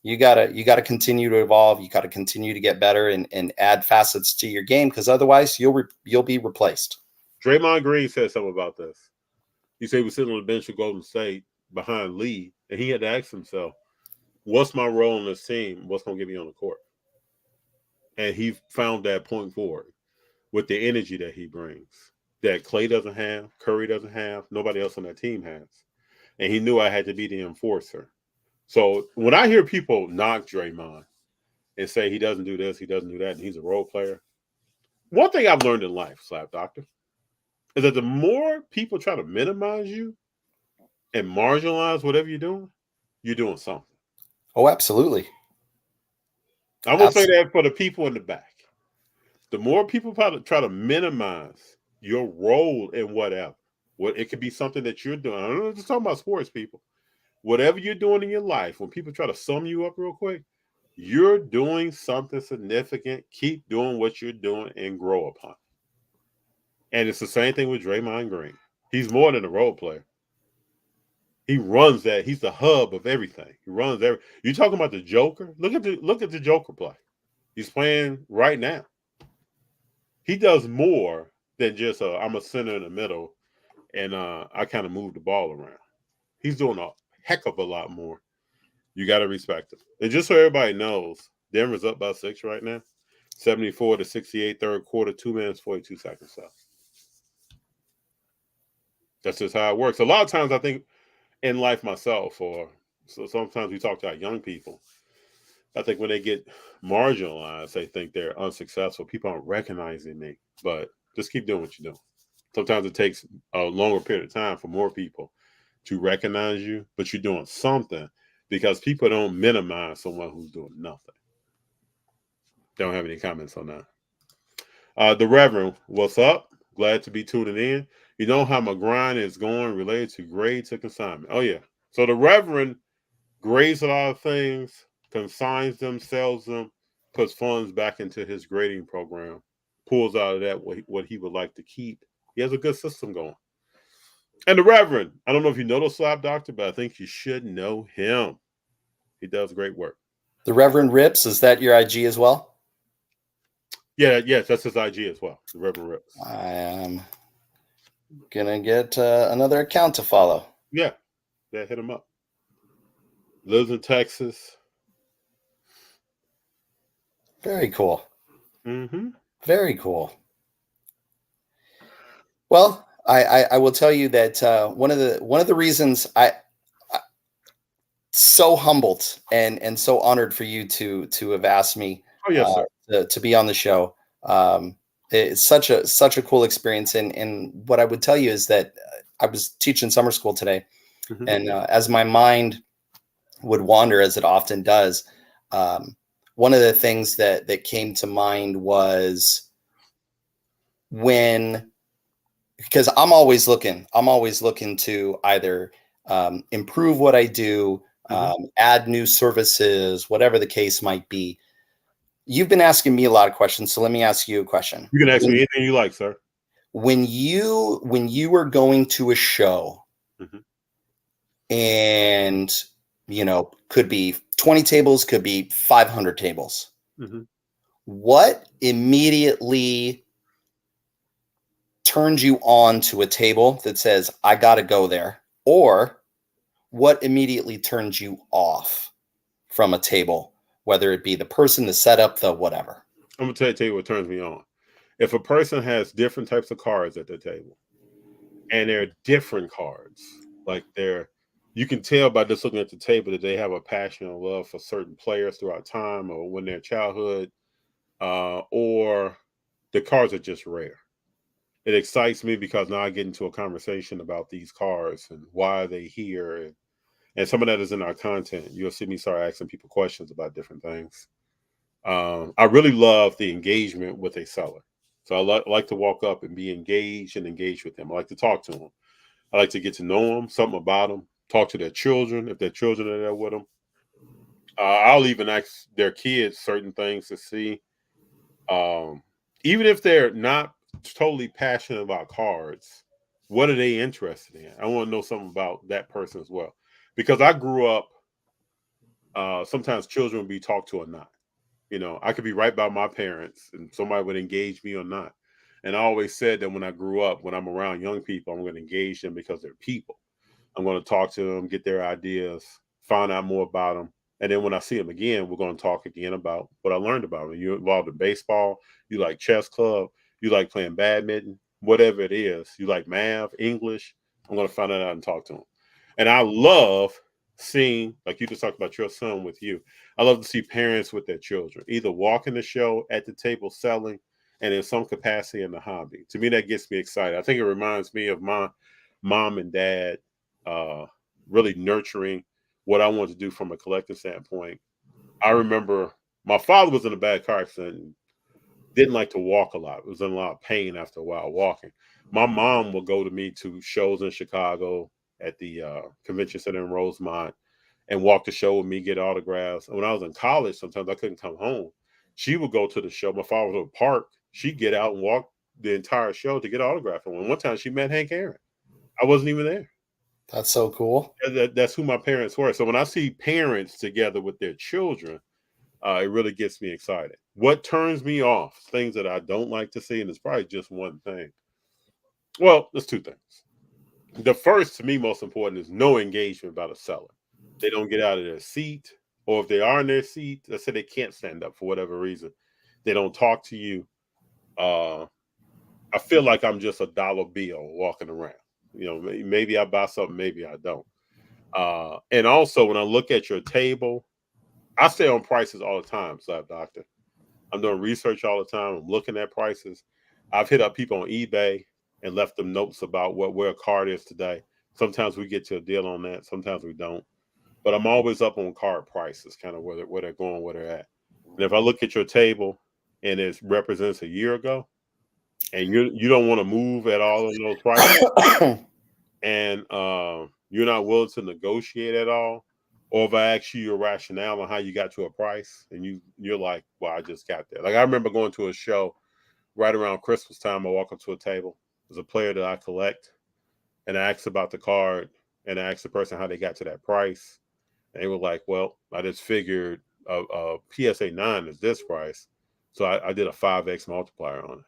You gotta continue to evolve. You got to continue to get better and add facets to your game because otherwise you'll be replaced. Draymond Green said something about this. He said he was sitting on the bench of Golden State behind Lee, and he had to ask himself, what's my role in this team? What's going to get me on the court? And he found that point forward with the energy that he brings that Clay doesn't have, Curry doesn't have, nobody else on that team has. And he knew I had to be the enforcer. So when I hear people knock Draymond and say he doesn't do this, he doesn't do that, and he's a role player, one thing I've learned in life, Slab Doctor, is that the more people try to minimize you and marginalize whatever you're doing something. Oh, absolutely. I'm going to say that for the people in the back. The more people try to minimize your role in whatever, it could be something that you're doing. I'm not just talking about sports, people. Whatever you're doing in your life, when people try to sum you up real quick, you're doing something significant. Keep doing what you're doing and grow upon it. And it's the same thing with Draymond Green. He's more than a role player. He runs that. He's the hub of everything. He runs every. You talking about the Joker? Look at the Joker play. He's playing right now. He does more than just I'm a center in the middle, and I kind of move the ball around. He's doing a heck of a lot more. You got to respect him. And just so everybody knows, Denver's up by 6 right now, 74-68, third quarter, 2 minutes 42 seconds left. That's just how it works. A lot of times, I think in life myself, or so sometimes we talk to our young people. I think when they get marginalized, they think they're unsuccessful. People aren't recognizing me, but just keep doing what you're doing. Sometimes it takes a longer period of time for more people to recognize you, but you're doing something because people don't minimize someone who's doing nothing. Don't have any comments on that. The Reverend, what's up? Glad to be tuning in. You know how my grind is going related to grade to consignment. Oh, yeah. So the Reverend grades a lot of things, consigns them, sells them, puts funds back into his grading program, pulls out of that what he would like to keep. He has a good system going. And the Reverend, I don't know if you know the Slab Doctor, but I think you should know him. He does great work. The Reverend Rips, is that your IG as well? Yeah, yes, that's his IG as well. The Reverend Rips. I am gonna get another account to follow. Yeah, hit him up. Lives in Texas. Very cool. Mm-hmm. Very cool. Well, I will tell you that one of the reasons I so humbled and so honored for you to have asked me to be on the show. It's such a cool experience, and what I would tell you is that I was teaching summer school today, and as my mind would wander, as it often does, one of the things that came to mind was because I'm always looking to either improve what I do, add new services, whatever the case might be. You've been asking me a lot of questions, so let me ask you a question. You can ask me anything you like, sir. When you were going to a show, and could be 20 tables, could be 500 tables. What immediately turns you on to a table that says, I got to go there? Or what immediately turns you off from a table, whether it be the person, the setup, the whatever? I'm going to tell you what turns me on. If a person has different types of cards at their table, and they're different cards, like you can tell by just looking at the table that they have a passion and love for certain players throughout time or when their childhood, or the cards are just rare. It excites me because now I get into a conversation about these cards and why they're here. And some of that is in our content. You'll see me start asking people questions about different things. I really love the engagement with a seller. So I like to walk up and be engaged with them. I like to talk to them. I like to get to know them, something about them, talk to their children, if their children are there with them. I'll even ask their kids certain things to see. Even if they're not totally passionate about cards, what are they interested in? I want to know something about that person as well. Because I grew up, sometimes children would be talked to or not. I could be right by my parents and somebody would engage me or not. And I always said that when I grew up, when I'm around young people, I'm going to engage them because they're people. I'm going to talk to them, get their ideas, find out more about them. And then when I see them again, we're going to talk again about what I learned about them. You're involved in baseball, you like chess club, you like playing badminton, whatever it is. You like math, English. I'm going to find that out and talk to them. And I love seeing, like you just talked about your son with you, I love to see parents with their children, either walking the show, at the table selling, and in some capacity in the hobby. To me, that gets me excited. I think it reminds me of my mom and dad really nurturing what I want to do from a collective standpoint. I remember my father was in a bad car accident and didn't like to walk a lot. Was in a lot of pain after a while walking. My mom would go to me to shows in Chicago at the convention center in Rosemont and walk the show with me, get autographs. And when I was in college, sometimes I couldn't come home. She would go to the show. My father was at a park. She'd get out and walk the entire show to get an autograph from one. One time she met Hank Aaron. I wasn't even there. That's so cool. That's who my parents were. So when I see parents together with their children, it really gets me excited. What turns me off, things that I don't like to see, and it's probably just one thing. Well, there's two things. The first, to me, most important is no engagement by the seller. They don't get out of their seat, or if they are in their seat, let's say they can't stand up for whatever reason, they don't talk to you. I feel like I'm just a dollar bill walking around. You know, maybe I buy something, maybe I don't. And also, when I look at your table, I stay on prices all the time, Slab Doctor. I'm doing research all the time. I'm looking at prices. I've hit up people on eBay and left them notes about where a card is today. Sometimes we get to a deal on that. Sometimes we don't. But I'm always up on card prices, kind of where they're going, where they're at. And if I look at your table and it represents a year ago, and you don't want to move at all on those prices, and you're not willing to negotiate at all, or if I ask you your rationale on how you got to a price, and you're like, well, I just got there. Like I remember going to a show right around Christmas time. I walk up to a table. There's a player that I collect, and I asked about the card, and I asked the person how they got to that price. And they were like, well, I just figured a PSA 9 is this price. So I did a 5X multiplier on it.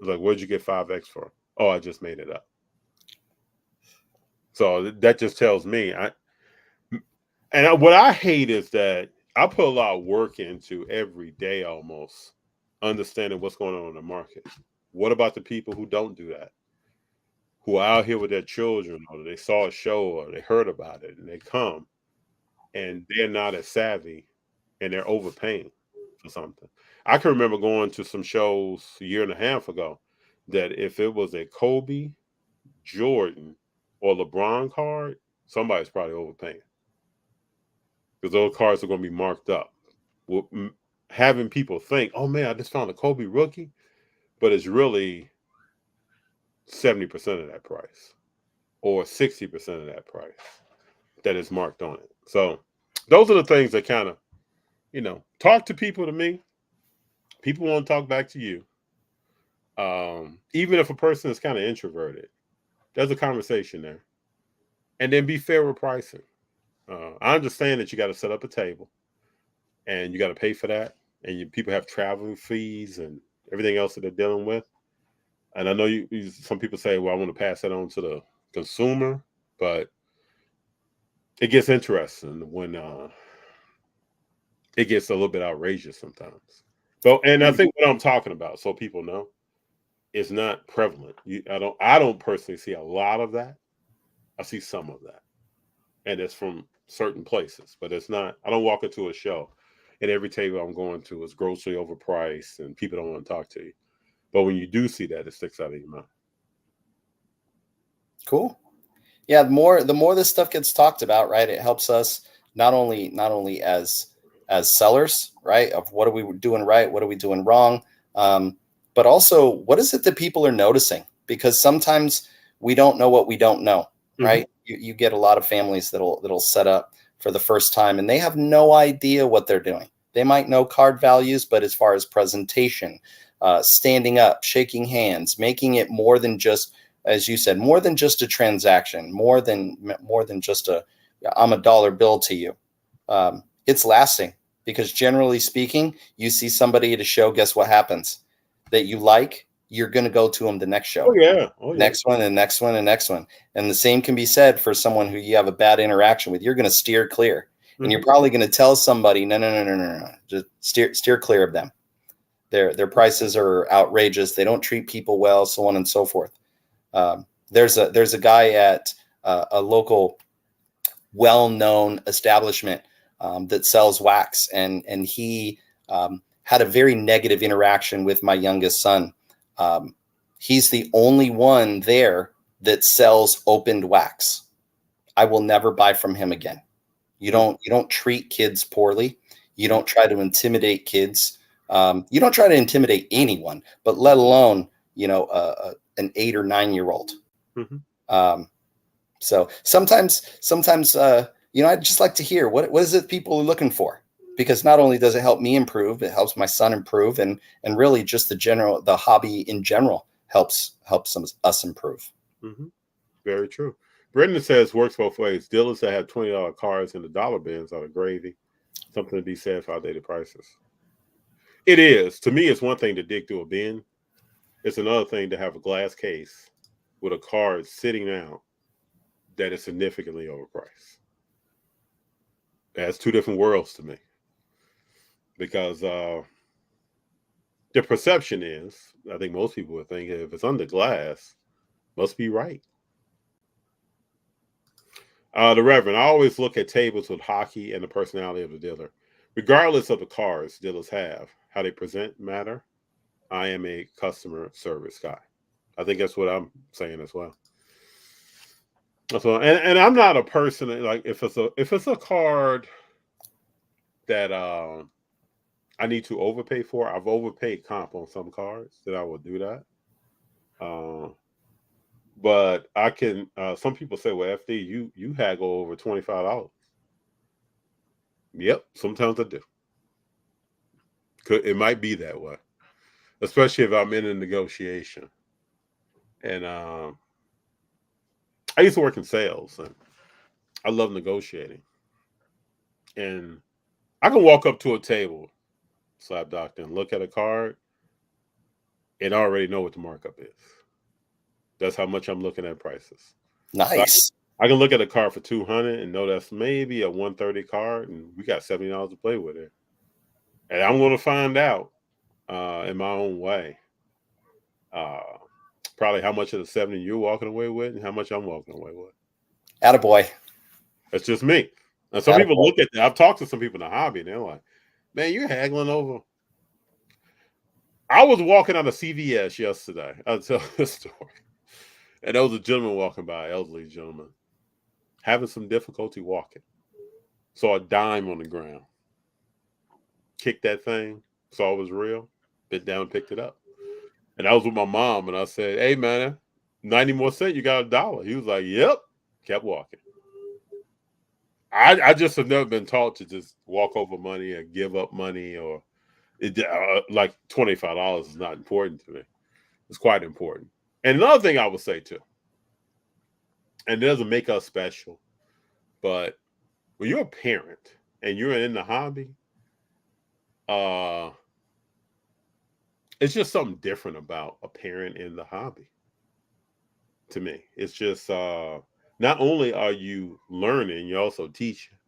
I was like, where'd you get 5X for? Oh, I just made it up. So that just tells me. What I hate is that I put a lot of work into every day almost understanding what's going on in the market. What about the people who don't do that? Who are out here with their children, or they saw a show, or they heard about it, and they come, and they're not as savvy, and they're overpaying for something. I can remember going to some shows a year and a half ago that if it was a Kobe, Jordan, or LeBron card, somebody's probably overpaying. Because those cards are going to be marked up. Having people think, oh man, I just found a Kobe rookie, but it's really 70% of that price or 60% of that price that is marked on it. So those are the things that kind of, talk to people. To me, people want to talk back to you. Even if a person is kind of introverted, there's a conversation there. And then be fair with pricing. I understand that you got to set up a table and you got to pay for that. And people have travel fees and everything else that they're dealing with. And I know some people say, well, I want to pass that on to the consumer, but it gets interesting when it gets a little bit outrageous sometimes. And I think what I'm talking about, so people know, is not prevalent. I don't personally see a lot of that. I see some of that. And it's from certain places, but it's not. I don't walk into a show and every table I'm going to is grossly overpriced and people don't want to talk to you. But when you do see that, it sticks out of your mouth. Cool. Yeah, the more this stuff gets talked about, right? It helps us not only as sellers, right? Of what are we doing right, what are we doing wrong, but also what is it that people are noticing? Because sometimes we don't know what we don't know, right? Mm-hmm. You get a lot of families that'll set up for the first time and they have no idea what they're doing. They might know card values, but as far as presentation, standing up, shaking hands, making it more than just, as you said, more than just a transaction, more than just I'm a dollar bill to you. It's lasting because generally speaking, you see somebody at a show, guess what happens? That you like, you're going to go to them the next show. Oh yeah. Next one and next one and next one. And the same can be said for someone who you have a bad interaction with. You're going to steer clear. Mm-hmm. And you're probably going to tell somebody, no. Just steer clear of them. Their prices are outrageous. They don't treat people well, so on and so forth. There's a guy at a local well-known establishment that sells wax, and he had a very negative interaction with my youngest son. He's the only one there that sells opened wax. I will never buy from him again. You don't treat kids poorly. You don't try to intimidate kids. You don't try to intimidate anyone, but let alone, an 8 or 9 year old. Mm-hmm. So sometimes, I'd just like to hear what is it people are looking for, because not only does it help me improve, it helps my son improve, and really just the hobby in general helps us improve. Very true. Brendan says works both ways. Dealers that have $20 cars in the dollar bins are the gravy. Something to be said for outdated prices. It is. To me, it's one thing to dig through a bin. It's another thing to have a glass case with a card sitting out that is significantly overpriced. That's two different worlds to me. Because the perception is, I think most people would think, if it's under glass, must be right. The Reverend, I always look at tables with hockey and the personality of the dealer. Regardless of the cars dealers have, how they present matter. I am a customer service guy. I think that's what I'm saying as well. So, and I'm not a person that, like, if it's a card that I need to overpay for. I've overpaid comp on some cards that I will do that. But I can. Some people say, "Well, FD, you haggle over $25." Yep, sometimes I do. It might be that way, especially if I'm in a negotiation. And I used to work in sales, and I love negotiating. And I can walk up to a table, Slab Doctor, and look at a card and I already know what the markup is. That's how much I'm looking at prices. Nice. So I can look at a card for $200 and know that's maybe a $130 card, and we got $70 to play with it. And I'm going to find out in my own way probably how much of the 70 you're walking away with and how much I'm walking away with. Attaboy. That's just me. And some people look at that. I've talked to some people in the hobby, and they're like, "Man, you're haggling over." I was walking out of CVS yesterday. I'll tell this story. And there was a gentleman walking by, elderly gentleman, having some difficulty walking. Saw a dime on the ground. Kicked that thing. Saw it was real. Bit down and picked it up. And I was with my mom, and I said, "Hey, man, 90 more cents, you got $1." He was like, "Yep." Kept walking. I just have never been taught to just walk over money or give up money, or like $25 is not important to me. It's quite important. And another thing I would say too, and it doesn't make us special, but when you're a parent and you're in the hobby, it's just something different about a parent in the hobby. To me, it's just not only are you learning, you're also teaching.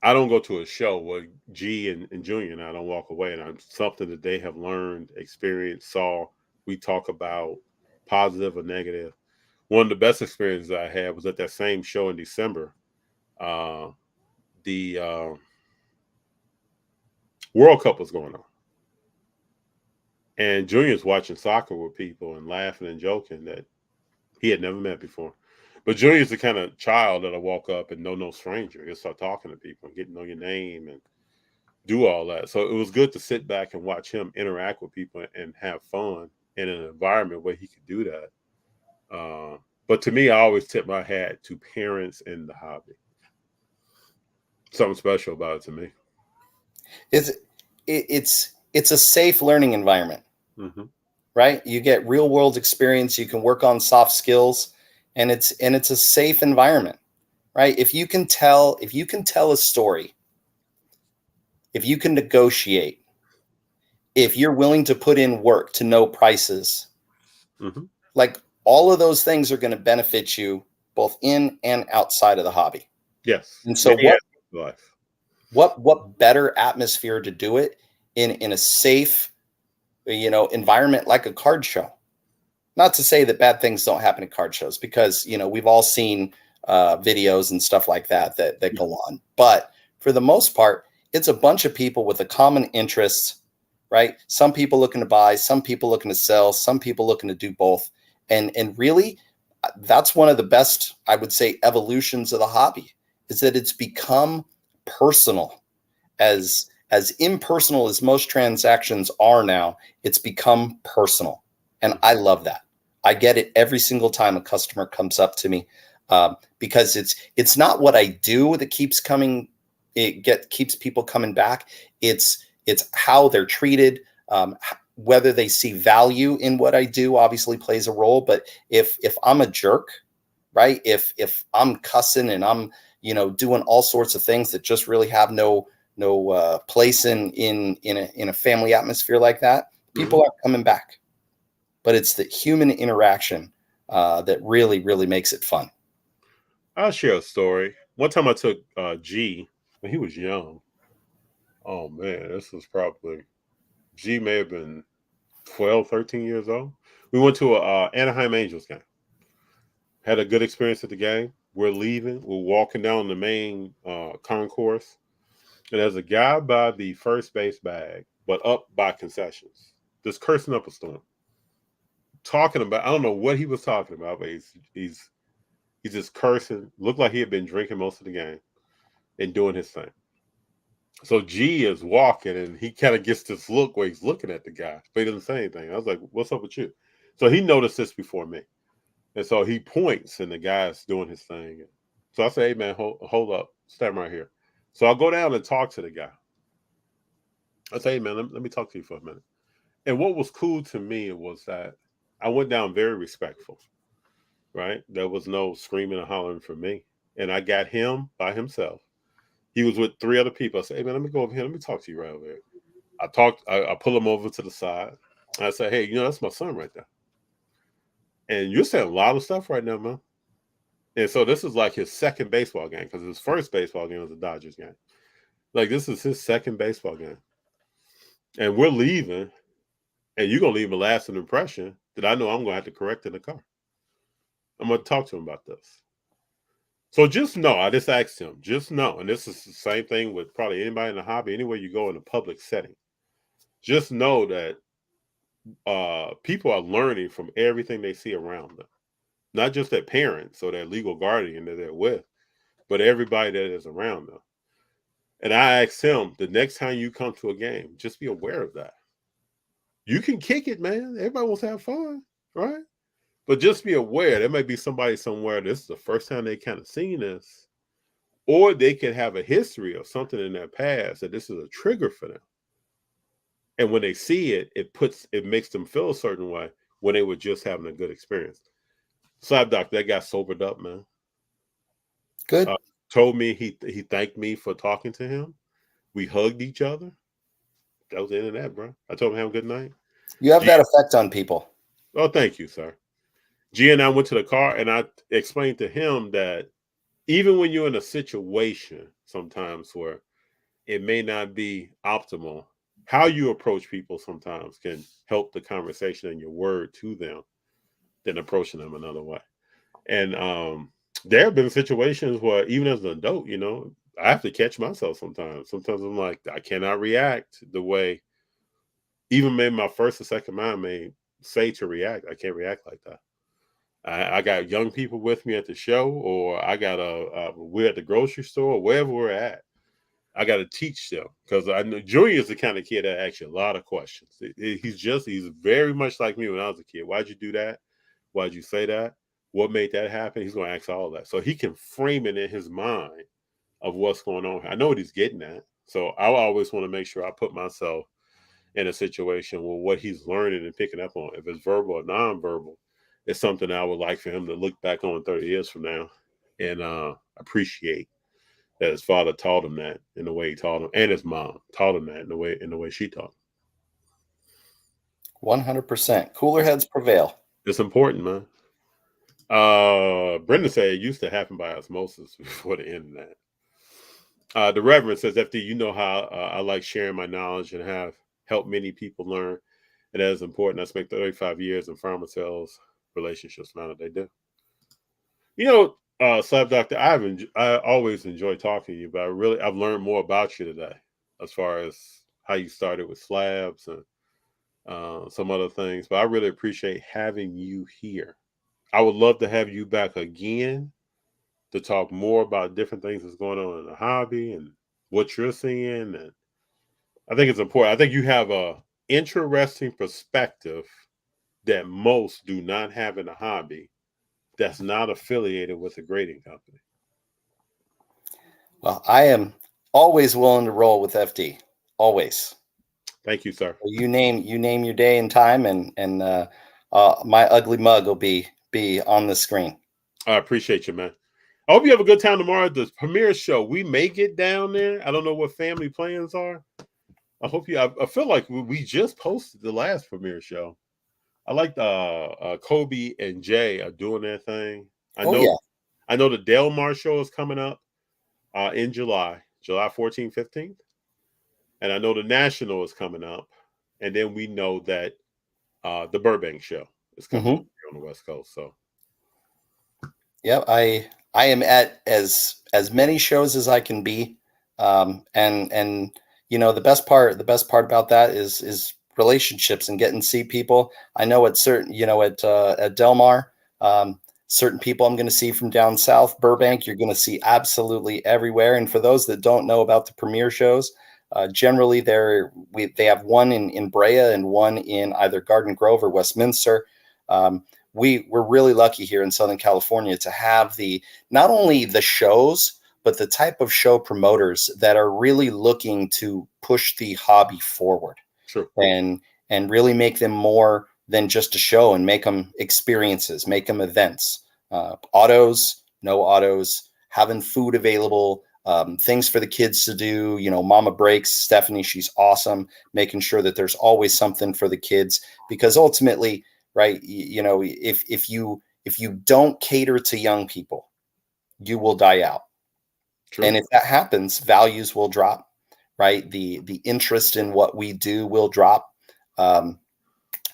I don't go to a show where G and Junior and I don't walk away, and I'm something that they have learned, experienced, saw. We talk about positive or negative. One of the best experiences I had was at that same show in December. The World Cup was going on. And Junior's watching soccer with people and laughing and joking that he had never met before. But Junior's the kind of child that'll walk up and know no stranger. He'll start talking to people and get to know your name and do all that. So it was good to sit back and watch him interact with people and have fun in an environment where he could do that. But to me, I always tip my hat to parents in the hobby. Something special about it to me. It's a safe learning environment, right? You get real world experience. You can work on soft skills. And it's a safe environment, right? If you can tell a story, if you can negotiate, if you're willing to put in work to know prices, like all of those things are going to benefit you both in and outside of the hobby. Yes. And so what better atmosphere to do it in a safe, environment like a card show. Not to say that bad things don't happen at card shows, because, we've all seen videos and stuff like that go on. But for the most part, it's a bunch of people with a common interest, right? Some people looking to buy, some people looking to sell, some people looking to do both. And really, that's one of the best, I would say, evolutions of the hobby, is that it's become personal. As impersonal as most transactions are now, it's become personal. And I love that. I get it every single time a customer comes up to me, because it's not what I do that keeps keeps people coming back. It's how they're treated, whether they see value in what I do obviously plays a role. But if I'm a jerk, right? If I'm cussing and I'm, doing all sorts of things that just really have no place in a family atmosphere like that, people aren't coming back. But it's the human interaction that really, really makes it fun. I'll share a story. One time I took G when he was young. Oh man, this was probably G may have been 12, 13 years old. We went to a Anaheim Angels game. Had a good experience at the game. We're leaving. We're walking down the main concourse. And there's a guy by the first base bag, but up by concessions, just cursing up a storm. Talking about, I don't know what he was talking about, but he's just cursing. Looked like he had been drinking most of the game and doing his thing. So G is walking and he kind of gets this look where he's looking at the guy, but he doesn't say anything. I was like, what's up with you? So he noticed this before me. And so he points and the guy's doing his thing. So I say, hey man, hold up, stand right here. So I'll go down and talk to the guy. I say, hey man, let me talk to you for a minute. And what was cool to me was that I went down very respectful, right? There was no screaming or hollering for me. And I got him by himself. He was with 3 other people. I said, hey man, let me go over here. Let me talk to you right over here. I pull him over to the side. I say, hey, that's my son right there. And you're saying a lot of stuff right now, man. And so this is like his second baseball game, because his first baseball game was a Dodgers game. Like, this is his second baseball game. And we're leaving, and you're going to leave a lasting impression that I know I'm going to have to correct in the car. I'm going to talk to him about this. So just know, I just asked him, just know, and this is the same thing with probably anybody in the hobby, anywhere you go in a public setting. Just know that people are learning from everything they see around them. Not just their parents or their legal guardian that they're with, but everybody that is around them. And I asked him, the next time you come to a game, just be aware of that. You can kick it, man. Everybody wants to have fun, right? But just be aware, there may be somebody somewhere, this is the first time they kind of seen this, or they could have a history of something in their past that this is a trigger for them. And when they see it, it makes them feel a certain way when they were just having a good experience. Slab Dr, that guy sobered up, man. Good. Told me he thanked me for talking to him. We hugged each other. That was the end of that, bro. I told him have a good night. You have that effect on people. Oh, thank you, sir. G and I went to the car, and I explained to him that even when you're in a situation sometimes where it may not be optimal, how you approach people sometimes can help the conversation and your word to them than approaching them another way. And there have been situations where even as an adult, I have to catch myself sometimes. Sometimes I'm like, I cannot react the way even maybe my first or second mind may say to react. I can't react like that. I got young people with me at the show, or I got we're at the grocery store, or wherever we're at. I got to teach them, because I know Junior is the kind of kid that asks you a lot of questions. He's very much like me when I was a kid. Why'd you do that? Why'd you say that? What made that happen? He's going to ask all that. So he can frame it in his mind of what's going on. I know what he's getting at. So I always want to make sure I put myself in a situation where what he's learning and picking up on, if it's verbal or nonverbal, it's something I would like for him to look back on 30 years from now and appreciate that his father taught him that in the way he taught him, and his mom taught him that in the way she taught him. 100%. Cooler heads prevail. It's important, man. Brendan said it used to happen by osmosis before the internet. The Reverend says, FD, you know how I like sharing my knowledge and have helped many people learn. And that is important. I spent 35 years in farmer sales relationships. Now that they do. Slab Doctor, I always enjoy talking to you, but I've learned more about you today, as far as how you started with slabs and some other things. But I really appreciate having you here. I would love to have you back again to talk more about different things that's going on in the hobby and what you're seeing. And I think it's important. I think you have a interesting perspective that most do not have in the hobby that's not affiliated with a grading company. Well, I am always willing to roll with FD. Always. Thank you, sir. You name your day and time, and my ugly mug will be on the screen. I appreciate you, man. I hope you have a good time tomorrow at the premiere show. We may get down there. I don't know what family plans are. I hope you. I feel like we just posted the last premiere show. I like Kobe and Jay are doing their thing. I know the Delmar show is coming up in July 14th, 15th. And I know the National is coming up. And then we know that the Burbank show is coming up here on the West Coast. So yeah, I am at as many shows as I can be. And you know, the best part about that is relationships and getting to see people. I know at certain, you know, at Delmar, certain people I'm going to see from down south. Burbank, you're going to see absolutely everywhere. And for those that don't know about the premiere shows, generally they have one in Brea and one in either Garden Grove or Westminster. We're really lucky here in Southern California to have not only the shows, but the type of show promoters that are really looking to push the hobby forward. Sure. And really make them more than just a show, and make them experiences, make them events. Autos, no autos, having food available, things for the kids to do. You know, Mama Breaks, Stephanie, she's awesome, making sure that there's always something for the kids, because ultimately, right, you know, if you don't cater to young people, you will die out. True. And if that happens, values will drop, right? The interest in what we do will drop.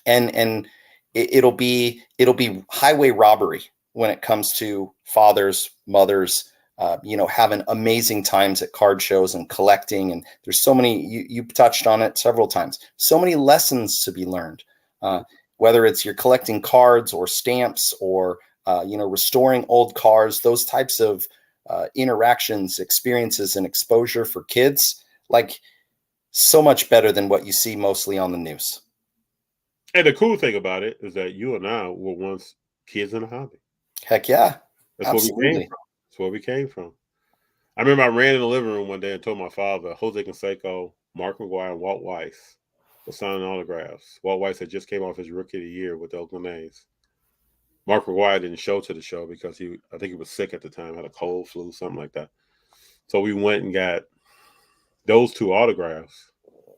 And it'll be highway robbery when it comes to fathers, mothers, you know, having amazing times at card shows and collecting. And there's so many, you touched on it several times, so many lessons to be learned, whether it's you're collecting cards or stamps or, you know, restoring old cars, those types of interactions, experiences, and exposure for kids, like so much better than what you see mostly on the news. And the cool thing about it is that you and I were once kids in a hobby. Heck yeah. That's absolutely. where we came from. That's where we came from. I remember I ran in the living room one day and told my father, Jose Canseco, Mark McGuire, and Walt Weiss were signing autographs. Walt Weiss had just came off his rookie of the year with the Oakland A's. Mark McGuire didn't show to the show because I think he was sick at the time, had a cold, flu, something like that. So we went and got those two autographs.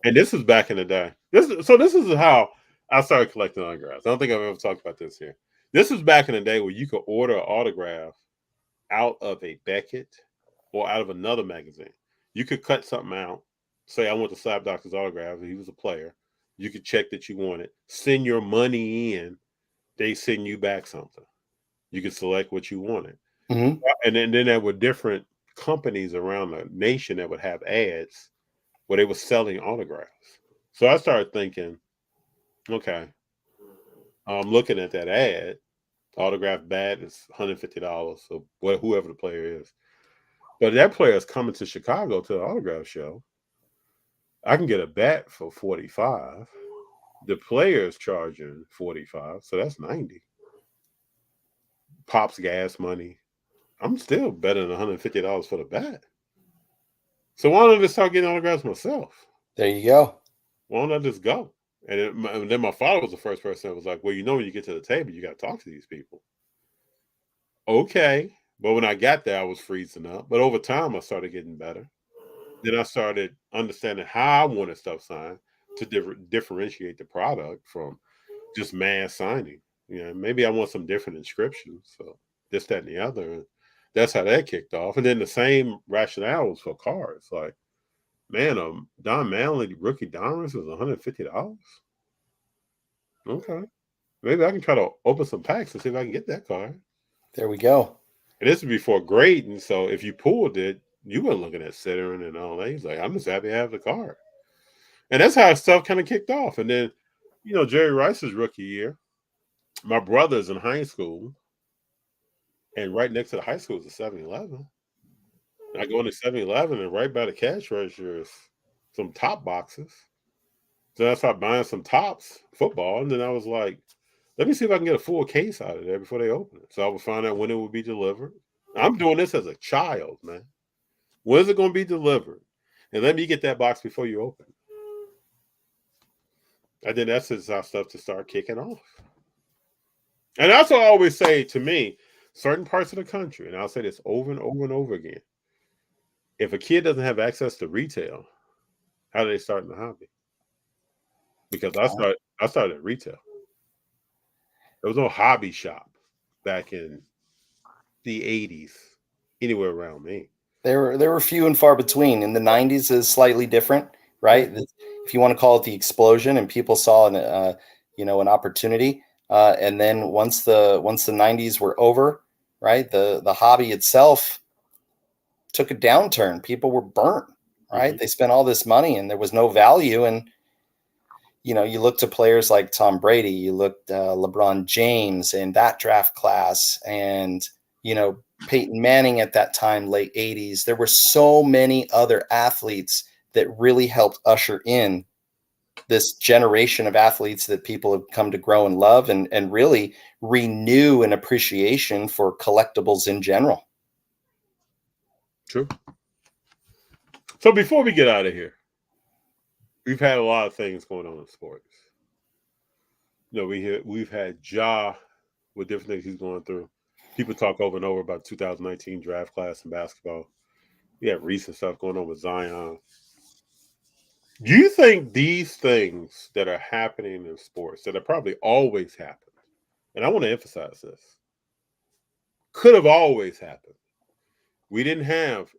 And this is back in the day. This is how I started collecting autographs. I don't think I've ever talked about this here. This was back in the day where you could order an autograph out of a Beckett or out of another magazine. You could cut something out. Say, I want the Slab Doctor's autograph. He was a player. You could check that you want it. Send your money in. They send you back something. You could select what you wanted. Mm-hmm. And then there were different companies around the nation that would have ads where they were selling autographs. So I started thinking, okay, I'm looking at that ad. Autograph bat is $150. So whoever the player is. But that player is coming to Chicago to the autograph show. I can get a bat for $45. The player is charging $45, so that's $90. Pops gas money. I'm still better than $150 for the bat. So why don't I just start getting autographs myself? There you go. Why don't I just go? And then my father was the first person that was like, well, you know, when you get to the table, you got to talk to these people. Okay. But when I got there, I was freezing up. But over time, I started getting better. Then I started understanding how I wanted stuff signed to differentiate the product from just mass signing. You know, maybe I want some different inscriptions. So this, that, and the other. And that's how that kicked off. And then the same rationale was for cards. Like, man, Don Manley rookie Donruss was $150. Okay. Maybe I can try to open some packs and see if I can get that card. There we go. And this is before grading. So if you pulled it, you weren't looking at Cittern and all that. He's like, I'm just happy to have the card. And that's how stuff kind of kicked off. And then, you know, Jerry Rice's rookie year, my brother's in high school. And right next to the high school is a 7-Eleven. I go into 7-Eleven and right by the cash register is some top boxes. So I started buying some tops, football. And then I was like, let me see if I can get a full case out of there before they open it. So I would find out when it would be delivered. I'm doing this as a child, man. When is it going to be delivered? And let me get that box before you open it. And then that's just our stuff to start kicking off. And that's what I always say to me, certain parts of the country, and I'll say this over and over and over again. If a kid doesn't have access to retail, how do they start in the hobby? Because I started at retail. There was no hobby shop back in the 80s anywhere around me. There were few and far between. In the 90s is slightly different, right? If you want to call it the explosion, and people saw an opportunity. And then once the 90s were over, right, the hobby itself took a downturn. People were burnt, right? Mm-hmm. They spent all this money and there was no value. And you look to players like Tom Brady, you looked LeBron James in that draft class, and Peyton Manning at that time, late 80s. There were so many other athletes that really helped usher in this generation of athletes that people have come to grow and love, and really renew an appreciation for collectibles in general. True. So before we get out of here, we've had a lot of things going on in sports. We've had Ja with different things he's going through. People talk over and over about 2019 draft class in basketball. We have recent stuff going on with Zion. Do you think these things that are happening in sports, that have probably always happened, and I want to emphasize this, could have always happened? We didn't have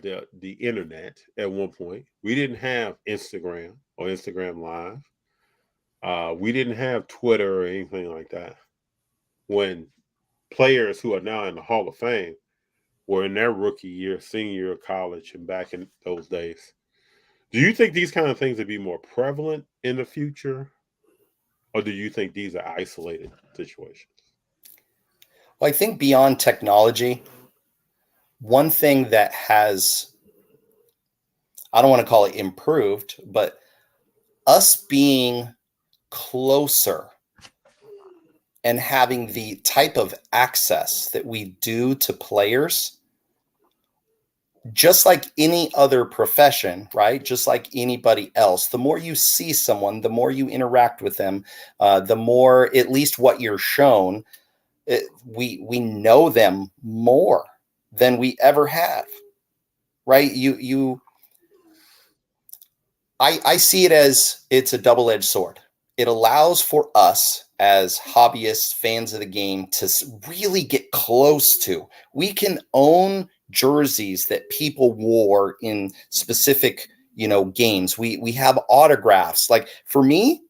the internet at one point. We didn't have Instagram or Instagram Live. We didn't have Twitter or anything like that. When players who are now in the Hall of Fame were in their rookie year, senior year of college, and back in those days. Do you think these kind of things would be more prevalent in the future? Or do you think these are isolated situations? Well, I think beyond technology, one thing that has, I don't want to call it improved, but us being closer and having the type of access that we do to players, just like any other profession, right? Just like anybody else, the more you see someone, the more you interact with them, the more, at least what you're shown, we know them more than we ever have, right? I see it as it's a double-edged sword. It allows for us as hobbyists, fans of the game, to really get close to. We can own jerseys that people wore in specific, games. We have autographs. Like for me,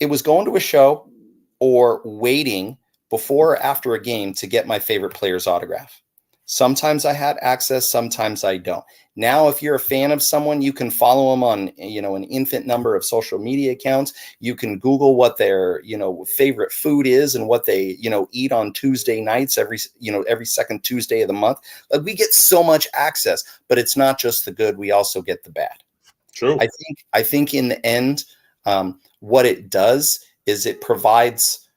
it was going to a show or waiting before or after a game to get my favorite player's autograph. Sometimes I had access, sometimes I don't. Now, if you're a fan of someone, you can follow them on, an infinite number of social media accounts. You can Google what their, favorite food is and what they, eat on Tuesday nights every second Tuesday of the month. Like, we get so much access, but it's not just the good. We also get the bad. True. I think in the end, what it does is it provides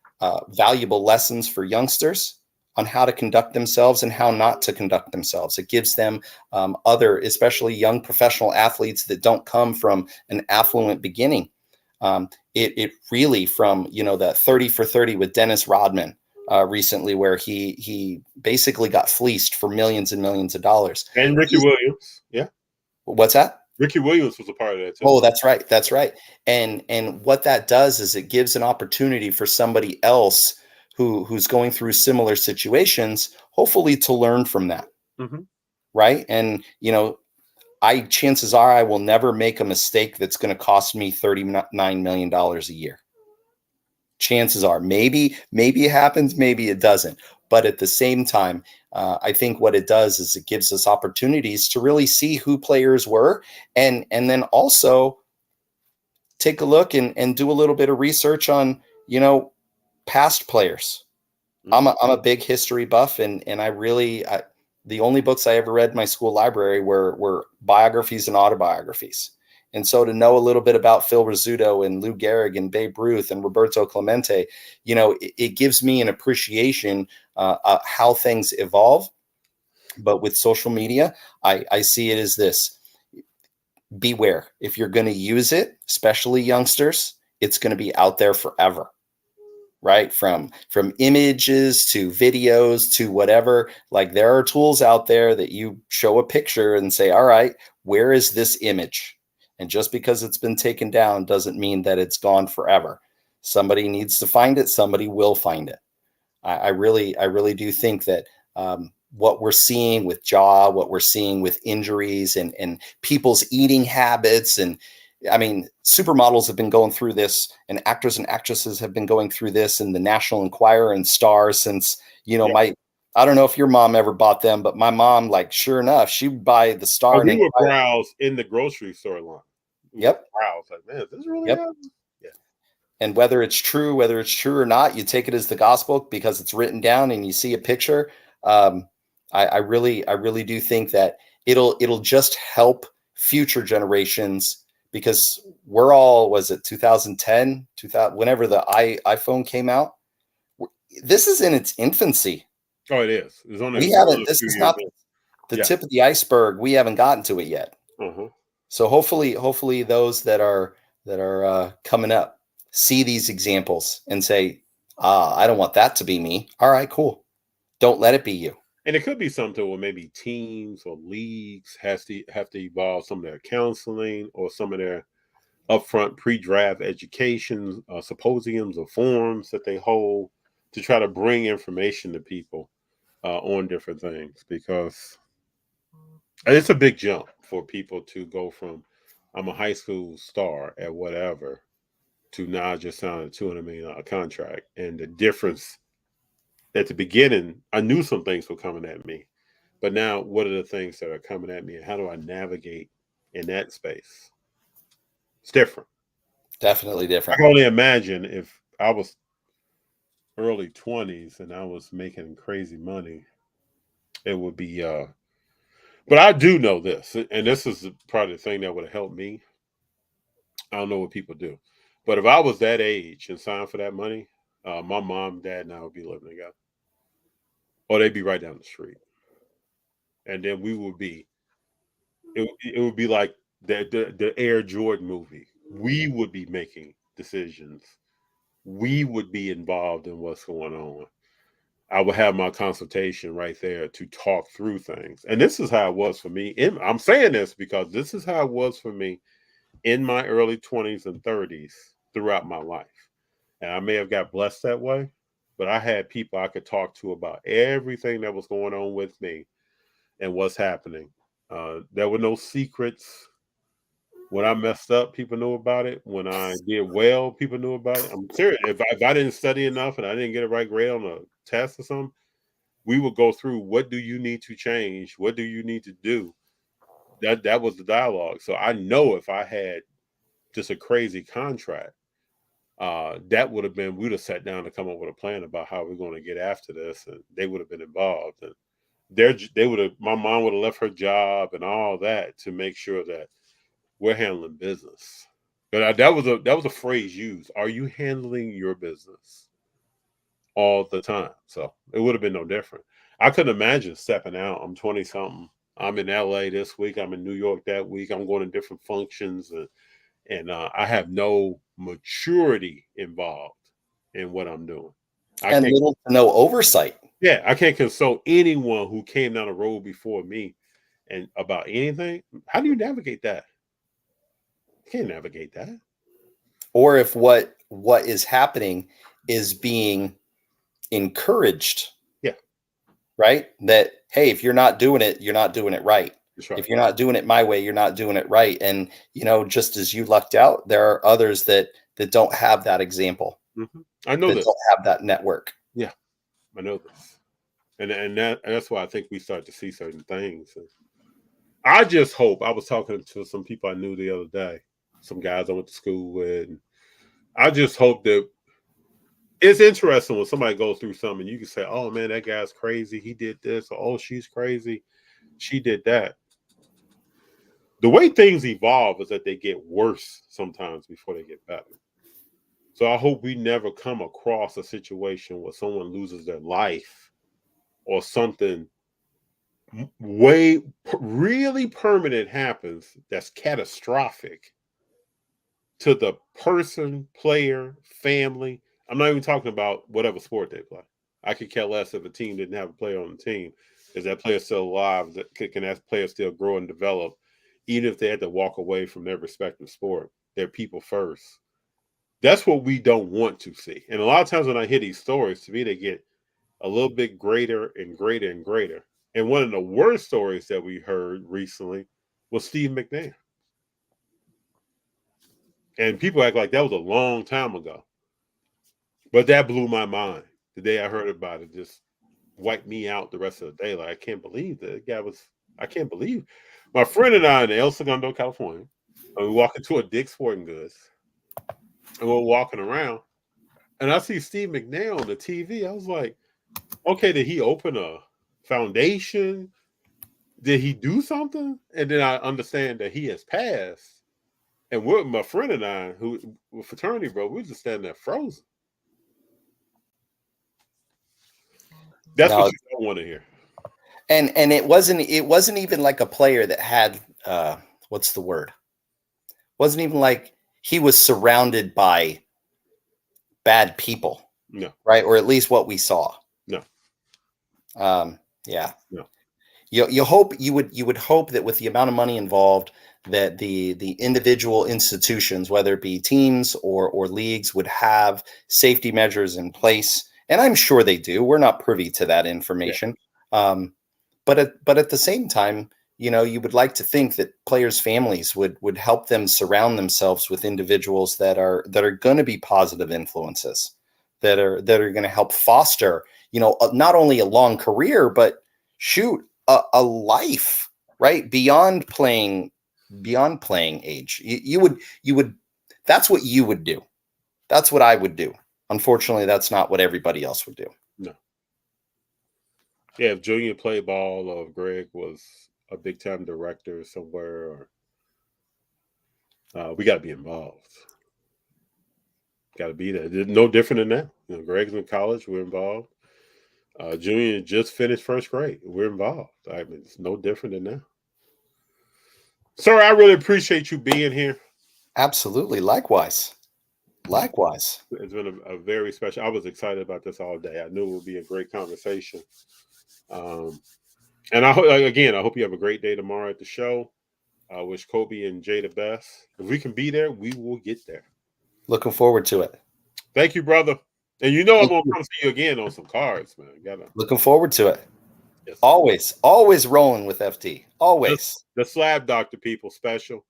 valuable lessons for youngsters on how to conduct themselves and how not to conduct themselves. It gives them other, especially young professional athletes that don't come from an affluent beginning. It really, from, the 30 for 30 with Dennis Rodman recently, where he basically got fleeced for millions and millions of dollars. And Ricky Williams. Yeah. What's that? Ricky Williams was a part of that too. Oh, that's right. That's right. And what that does is it gives an opportunity for somebody else who's going through similar situations, hopefully to learn from that. Mm-hmm. Right. And, chances are I will never make a mistake that's going to cost me $39 million a year. Chances are maybe it happens, maybe it doesn't. But at the same time, I think what it does is it gives us opportunities to really see who players were, and then also take a look and do a little bit of research on, past players. I'm a big history buff, and the only books I ever read in my school library were biographies and autobiographies. And so to know a little bit about Phil Rizzuto and Lou Gehrig and Babe Ruth and Roberto Clemente, it gives me an appreciation how things evolve. But with social media, I see it as this: beware. If you're going to use it, especially youngsters, it's going to be out there forever. Right? From images to videos to whatever, like there are tools out there that you show a picture and say, all right, where is this image? And just because it's been taken down doesn't mean that it's gone forever. Somebody needs to find it. Somebody will find it. I really do think that what we're seeing with jaw, what we're seeing with injuries and people's eating habits, and I mean, supermodels have been going through this, and actors and actresses have been going through this in the National Enquirer and Star since, I don't know if your mom ever bought them, but my mom, like, sure enough, she'd buy the Star. We would browse in the grocery store line. Yep. Browse like, man, is this really happening? Yeah. And whether it's true or not, you take it as the gospel because it's written down and you see a picture. I really do think that it'll just help future generations, because we're all, was it 2010, 2000, whenever the iPhone came out, this is in its infancy. Oh, it is. It's only we haven't, this is not the tip of the iceberg. We haven't gotten to it yet. So hopefully those that are coming up see these examples and say, I don't want that to be me. All right, cool. Don't let it be you. And it could be something where maybe teams or leagues have to evolve some of their counseling or some of their upfront pre-draft education symposiums or forums that they hold to try to bring information to people on different things, because it's a big jump for people to go from I'm a high school star at whatever to now just signing a $200 million contract. And the difference at the beginning, I knew some things were coming at me, but now what are the things that are coming at me and how do I navigate in that space? It's different. Definitely different. I can only imagine if I was early 20s and I was making crazy money, it would be, but I do know this, and this is probably the thing that would have helped me. I don't know what people do, but if I was that age and signed for that money, my mom, dad, and I would be living together. Or they'd be right down the street. And then we would be, it would be like the Air Jordan movie. We would be making decisions. We would be involved in what's going on. I would have my consultation right there to talk through things. And this is how it was for me. I'm saying this because this is how it was for me in my early 20s and 30s throughout my life. And I may have got blessed that way, but I had people I could talk to about everything that was going on with me and what's happening. There were no secrets. When I messed up, people knew about it. When I did well, people knew about it. I'm serious. If I didn't study enough and I didn't get a right grade on a test or something, we would go through, what do you need to change? What do you need to do? That was the dialogue. So I know if I had just a crazy contract, that would have been, we'd have sat down to come up with a plan about how we're going to get after this, and they would have been involved. And they would have, my mom would have left her job and all that to make sure that we're handling business. But that was a phrase used. Are you handling your business all the time? So it would have been no different. I couldn't imagine stepping out. I'm 20 something. I'm in LA this week. I'm in New York that week. I'm going to different functions, and I have no maturity involved in what I'm doing. And little to no oversight. Yeah, I can't consult anyone who came down the road before me and about anything. How do you navigate that? You can't navigate that. Or if what is happening is being encouraged. Yeah. Right? That, hey, if you're not doing it, you're not doing it right. Right. If you're not doing it my way, you're not doing it right. And, just as you lucked out, there are others that don't have that example. Mm-hmm. I know this. Don't have that network. Yeah, I know this. And that's why I think we start to see certain things. And I just hope, I was talking to some people I knew the other day, some guys I went to school with. And I just hope that it's interesting when somebody goes through something, you can say, oh man, that guy's crazy. He did this. Or, oh, she's crazy. She did that. The way things evolve is that they get worse sometimes before they get better. So I hope we never come across a situation where someone loses their life or something really permanent happens that's catastrophic. to the person, player, family. I'm not even talking about whatever sport they play. I could care less if a team didn't have a player on the team. Is that player still alive? Can that player still grow and develop, even if they had to walk away from their respective sport? They're people first. That's what we don't want to see. And a lot of times when I hear these stories, to me, they get a little bit greater and greater and greater. And one of the worst stories that we heard recently was Steve McNair. And people act like that was a long time ago. But that blew my mind. The day I heard about it, just wiped me out the rest of the day. Like, I can't believe that guy was, I can't believe. My friend and I in El Segundo, California, we walk into a Dick's Sporting Goods, and we're walking around, and I see Steve McNair on the TV. I was like, okay, did he open a foundation? Did he do something? And then I understand that he has passed. And we're, my friend and I, who were fraternity bro, we were just standing there frozen. That's what you don't want to hear. And it wasn't even like a player that had what's the word? Wasn't even like he was surrounded by bad people. No. Right? Or at least what we saw. No. Yeah. No. You would hope that with the amount of money involved, that the individual institutions, whether it be teams or leagues, would have safety measures in place. And I'm sure they do. We're not privy to that information. Yeah. But at the same time, you know, you would like to think that players' families would help them surround themselves with individuals that are going to be positive influences, that are going to help foster, you know, not only a long career, but shoot, a life, right? Beyond playing age. You would that's what you would do. That's what I would do. Unfortunately, that's not what everybody else would do. No. Yeah, if Junior played ball or if Greg was a big time director somewhere, or we got to be involved. Got to be there. It's no different than that. You know, Greg's in college, we're involved. Junior just finished first grade, we're involved. I mean, it's no different than that. Sir, I really appreciate you being here. Absolutely. Likewise. It's been a very special. I was excited about this all day. I knew it would be a great conversation. And I hope you have a great day tomorrow at the show. I wish Kobe and Jay the best. If we can be there, we will get there. Looking forward to it. Thank you, brother. And you know I'm gonna come see you again on some cards, man. Looking forward to it. Yes, always rolling with FD. Always. The Slab Doctor people special.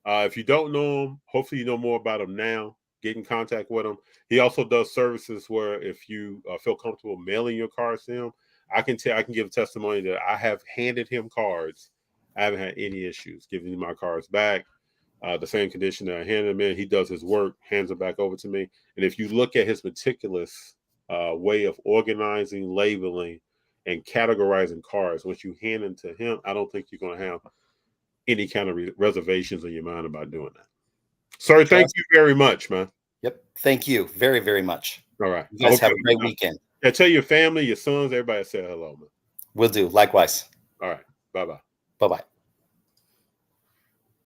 If you don't know him, hopefully you know more about him now. Get in contact with him. He also does services where if you feel comfortable mailing your cards to him, I can give testimony that I have handed him cards. I haven't had any issues giving him my cards back. The same condition that I handed him in, he does his work, hands them back over to me. And if you look at his meticulous way of organizing, labeling, and categorizing cards, once you hand them to him, I don't think you're going to have any kind of reservations in your mind about doing that. Sir, thank you very much, man. Yep. Thank you very, very much. All right. You guys have a great weekend. Yeah, tell your family, your sons, everybody say hello, man. Will do. Likewise. All right. Bye-bye. Bye-bye.